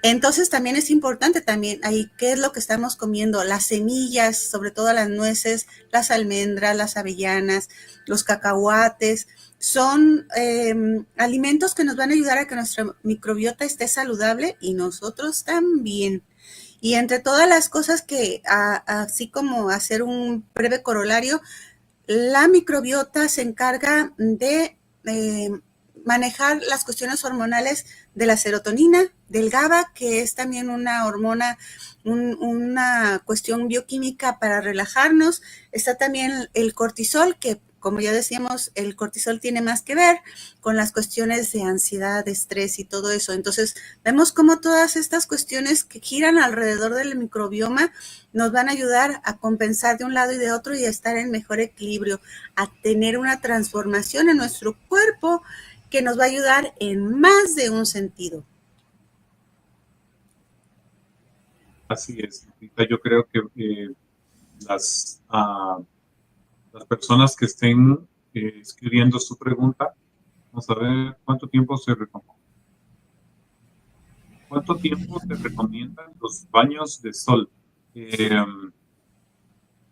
Entonces también es importante también ahí qué es lo que estamos comiendo, las semillas, sobre todo las nueces, las almendras, las avellanas, los cacahuates, son alimentos que nos van a ayudar a que nuestra microbiota esté saludable y nosotros también. Y entre todas las cosas que, así como hacer un breve corolario, la microbiota se encarga de manejar las cuestiones hormonales de la serotonina, del GABA, que es también una hormona, una cuestión bioquímica para relajarnos. Está también el cortisol, que como ya decíamos, el cortisol tiene más que ver con las cuestiones de ansiedad, de estrés y todo eso. Entonces, vemos cómo todas estas cuestiones que giran alrededor del microbioma nos van a ayudar a compensar de un lado y de otro y a estar en mejor equilibrio, a tener una transformación en nuestro cuerpo que nos va a ayudar en más de un sentido. Así es. Lupita. Yo creo que las, las personas que estén escribiendo su pregunta, vamos a ver cuánto tiempo se recomienda. ¿Cuánto tiempo se recomiendan los baños de sol?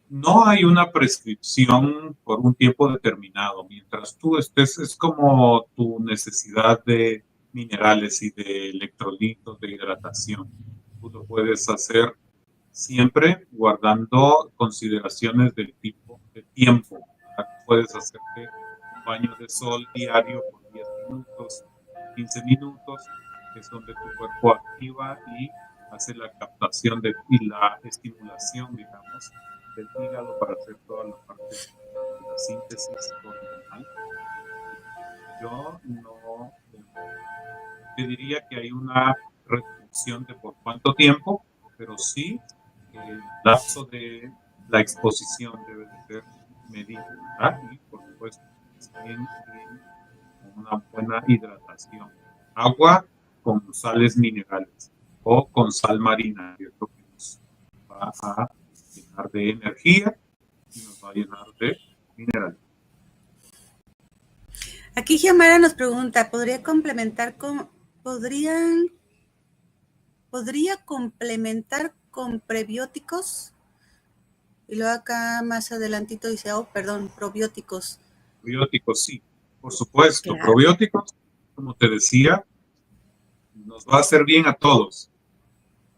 No hay una prescripción por un tiempo determinado. Mientras tú estés, es como tu necesidad de minerales y de electrolitos, de hidratación. Tú lo puedes hacer siempre guardando consideraciones del tipo de tiempo. Puedes hacerte un baño de sol diario por 10 minutos, 15 minutos, que es donde tu cuerpo activa y hace la captación y la estimulación, digamos, del hígado para hacer toda la parte de la síntesis hormonal. Yo no te diría que hay una restricción de por cuánto tiempo, pero sí el lapso de la exposición debe de ser medido, ¿verdad? Y por supuesto, bien, con una buena hidratación. Agua con sales minerales o con sal marina, ¿cierto? Que nos va a llenar de energía y nos va a llenar de minerales. Aquí Giamara nos pregunta, ¿podría complementar con prebióticos? Y luego acá más adelantito dice, probióticos. Probióticos, sí, por supuesto. Claro. Probióticos, como te decía, nos va a hacer bien a todos.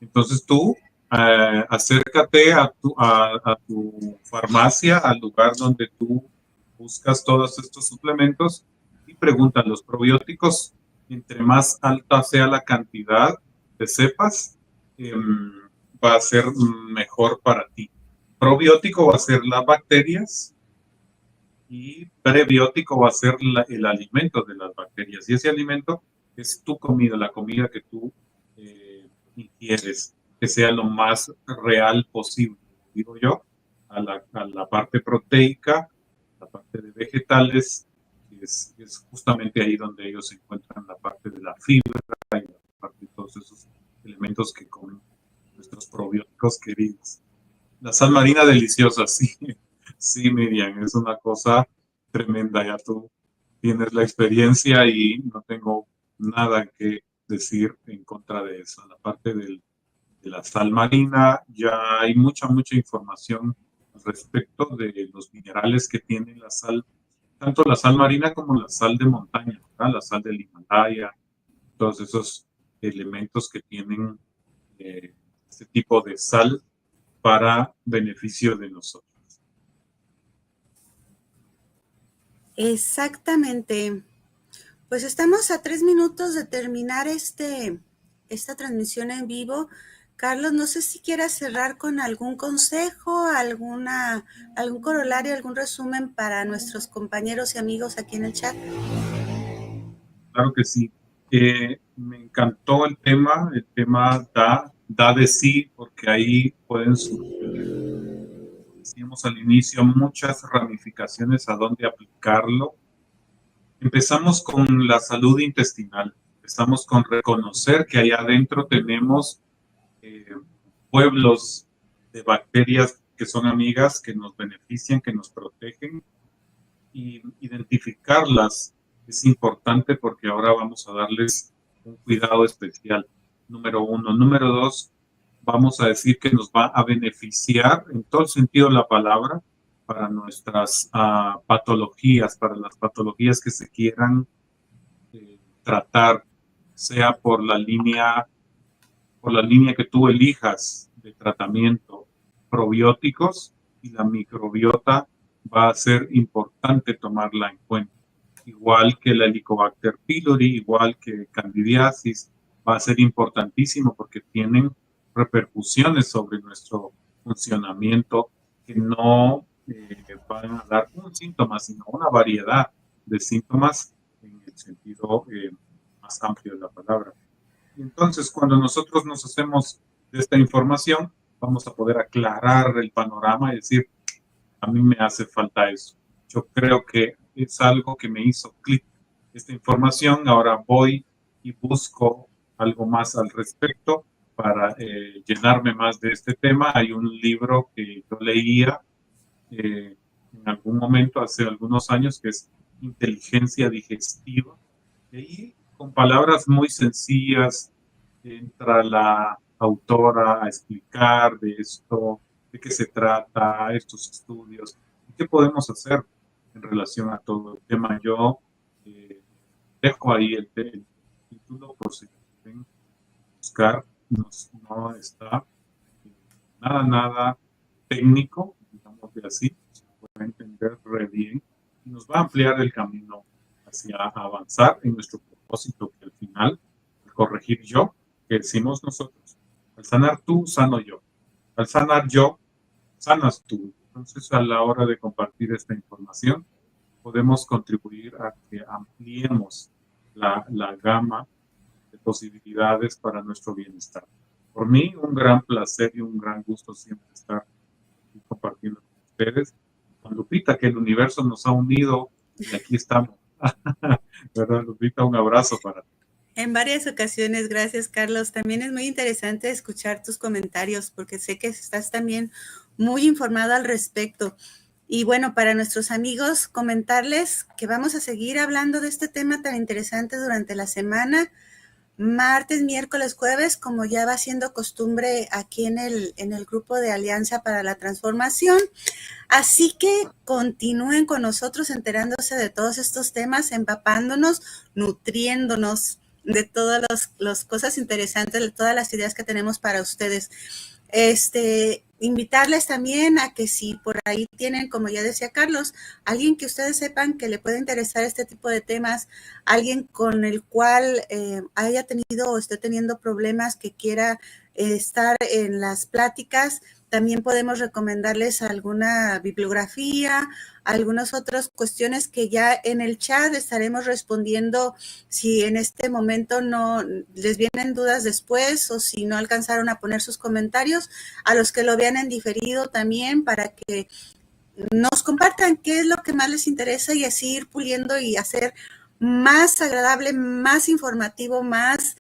Entonces tú acércate a tu farmacia, al lugar donde tú buscas todos estos suplementos y pregunta, los probióticos, entre más alta sea la cantidad de cepas, va a ser mejor para ti. Probiótico va a ser las bacterias y prebiótico va a ser el alimento de las bacterias. Y ese alimento es tu comida, la comida que tú ingieres, que sea lo más real posible, digo yo, a la parte proteica, la parte de vegetales, que es justamente ahí donde ellos se encuentran la parte de la fibra y la parte de todos esos elementos que comen nuestros probióticos queridos. La sal marina deliciosa, sí. Sí, Miriam, es una cosa tremenda. Ya tú tienes la experiencia y no tengo nada que decir en contra de eso. La parte de la sal marina, ya hay mucha información respecto de los minerales que tiene la sal, tanto la sal marina como la sal de montaña, ¿verdad? La sal del Himalaya, todos esos elementos que tienen este tipo de sal para beneficio de nosotros. Exactamente. Pues estamos a 3 minutos de terminar esta transmisión en vivo. Carlos, no sé si quieras cerrar con algún consejo, algún corolario, algún resumen para nuestros compañeros y amigos aquí en el chat. Claro que sí. Me encantó el tema da de sí, porque ahí pueden surgir, decíamos al inicio, muchas ramificaciones a dónde aplicarlo. Empezamos con la salud intestinal, empezamos con reconocer que allá adentro tenemos pueblos de bacterias que son amigas, que nos benefician, que nos protegen, y identificarlas es importante porque ahora vamos a darles un cuidado especial, número uno. Número dos, vamos a decir que nos va a beneficiar en todo el sentido de la palabra para nuestras patologías, para las patologías que se quieran tratar, sea por la línea que tú elijas de tratamiento, probióticos, y la microbiota va a ser importante tomarla en cuenta. Igual que la Helicobacter pylori, igual que Candidiasis, va a ser importantísimo porque tienen repercusiones sobre nuestro funcionamiento que no van a dar un síntoma, sino una variedad de síntomas en el sentido más amplio de la palabra. Entonces, cuando nosotros nos hacemos de esta información, vamos a poder aclarar el panorama y decir, a mí me hace falta eso. Yo creo que es algo que me hizo clic esta información, ahora voy y busco algo más al respecto para llenarme más de este tema. Hay un libro que yo leía en algún momento, hace algunos años, que es Inteligencia Digestiva. Y con palabras muy sencillas entra la autora a explicar de esto, de qué se trata, estos estudios, y qué podemos hacer en relación a todo el tema. Yo dejo ahí el título por si quieren buscar. No está nada técnico, digamos de así, se puede entender re bien y nos va a ampliar el camino hacia avanzar en nuestro propósito, que al final, al corregir yo, que decimos nosotros, al sanar tú, sano yo, al sanar yo, sanas tú. Entonces, a la hora de compartir esta información, podemos contribuir a que ampliemos la gama de posibilidades para nuestro bienestar. Por mí, un gran placer y un gran gusto siempre estar compartiendo con ustedes. Con Lupita, que el universo nos ha unido y aquí estamos. ¿Verdad, Lupita? Un abrazo para ti. En varias ocasiones, gracias Carlos. También es muy interesante escuchar tus comentarios porque sé que estás también muy informado al respecto. Y bueno, para nuestros amigos, comentarles que vamos a seguir hablando de este tema tan interesante durante la semana, martes, miércoles, jueves, como ya va siendo costumbre aquí en el grupo de Alianza para la Transformación. Así que continúen con nosotros enterándose de todos estos temas, empapándonos, nutriéndonos de todas las cosas interesantes, de todas las ideas que tenemos para ustedes. Invitarles también a que si por ahí tienen, como ya decía Carlos, alguien que ustedes sepan que le puede interesar este tipo de temas, alguien con el cual haya tenido o esté teniendo problemas que quiera estar en las pláticas, también podemos recomendarles alguna bibliografía, algunas otras cuestiones que ya en el chat estaremos respondiendo si en este momento no les vienen dudas después o si no alcanzaron a poner sus comentarios, a los que lo vean en diferido también para que nos compartan qué es lo que más les interesa y así ir puliendo y hacer más agradable, más informativo, más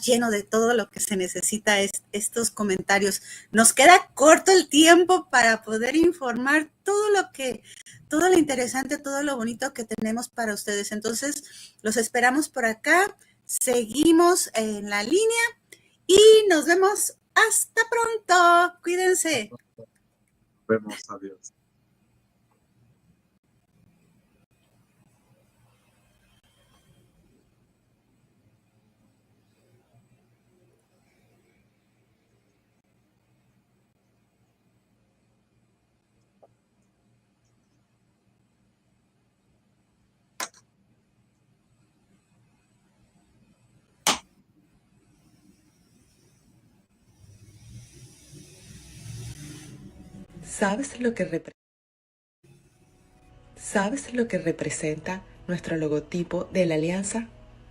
lleno de todo lo que se necesita estos comentarios. Nos queda corto el tiempo para poder informar todo lo interesante, todo lo bonito que tenemos para ustedes. Entonces, los esperamos por acá, seguimos en la línea y nos vemos hasta pronto. Cuídense. Nos vemos, adiós. ¿Sabes lo que representa nuestro logotipo de la Alianza?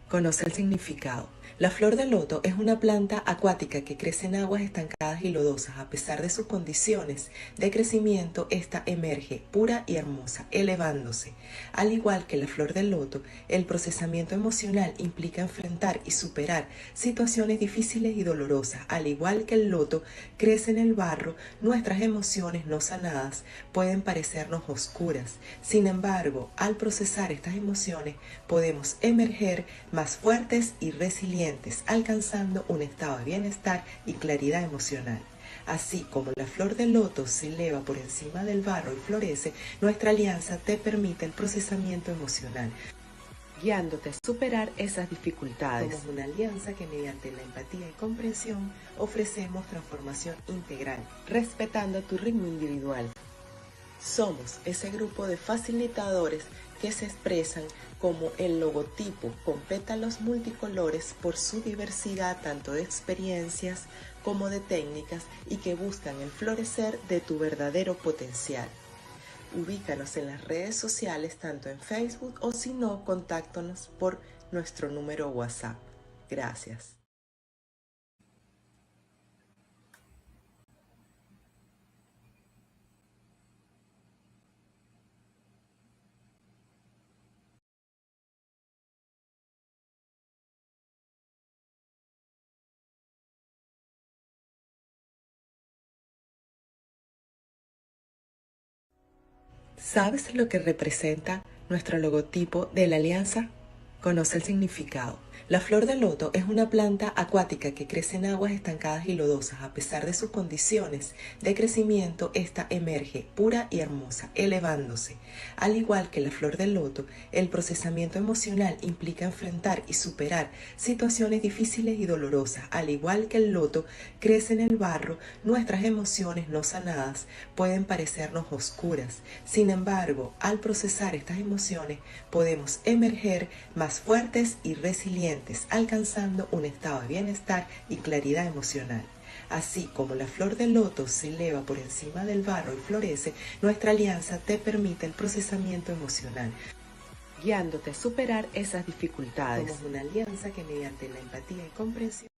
Conoce el significado. La flor de loto es una planta acuática que crece en aguas estancadas y lodosas. A pesar de sus condiciones de crecimiento, esta emerge pura y hermosa, elevándose. Al igual que la flor del loto, el procesamiento emocional implica enfrentar y superar situaciones difíciles y dolorosas. Al igual que el loto crece en el barro, nuestras emociones no sanadas pueden parecernos oscuras. Sin embargo, al procesar estas emociones, podemos emerger más fuertes y resilientes, alcanzando un estado de bienestar y claridad emocional. Así como la flor de loto se eleva por encima del barro y florece, nuestra alianza te permite el procesamiento emocional, guiándote a superar esas dificultades. Somos una alianza que mediante la empatía y comprensión ofrecemos transformación integral, respetando tu ritmo individual. Somos ese grupo de facilitadores que se expresan como el logotipo con pétalos multicolores por su diversidad tanto de experiencias como de técnicas y que buscan el florecer de tu verdadero potencial. Ubícanos en las redes sociales tanto en Facebook o si no, contáctanos por nuestro número WhatsApp. Gracias. ¿Sabes lo que representa nuestro logotipo de la alianza? Conoce el significado. La flor de loto es una planta acuática que crece en aguas estancadas y lodosas. A pesar de sus condiciones de crecimiento, esta emerge pura y hermosa, elevándose. Al igual que la flor del loto, el procesamiento emocional implica enfrentar y superar situaciones difíciles y dolorosas. Al igual que el loto crece en el barro, nuestras emociones no sanadas pueden parecernos oscuras. Sin embargo, al procesar estas emociones, podemos emerger más fuertes y resilientes, alcanzando un estado de bienestar y claridad emocional. Así como la flor del loto se eleva por encima del barro y florece, nuestra alianza te permite el procesamiento emocional, guiándote a superar esas dificultades. Somos una alianza que mediante la empatía y comprensión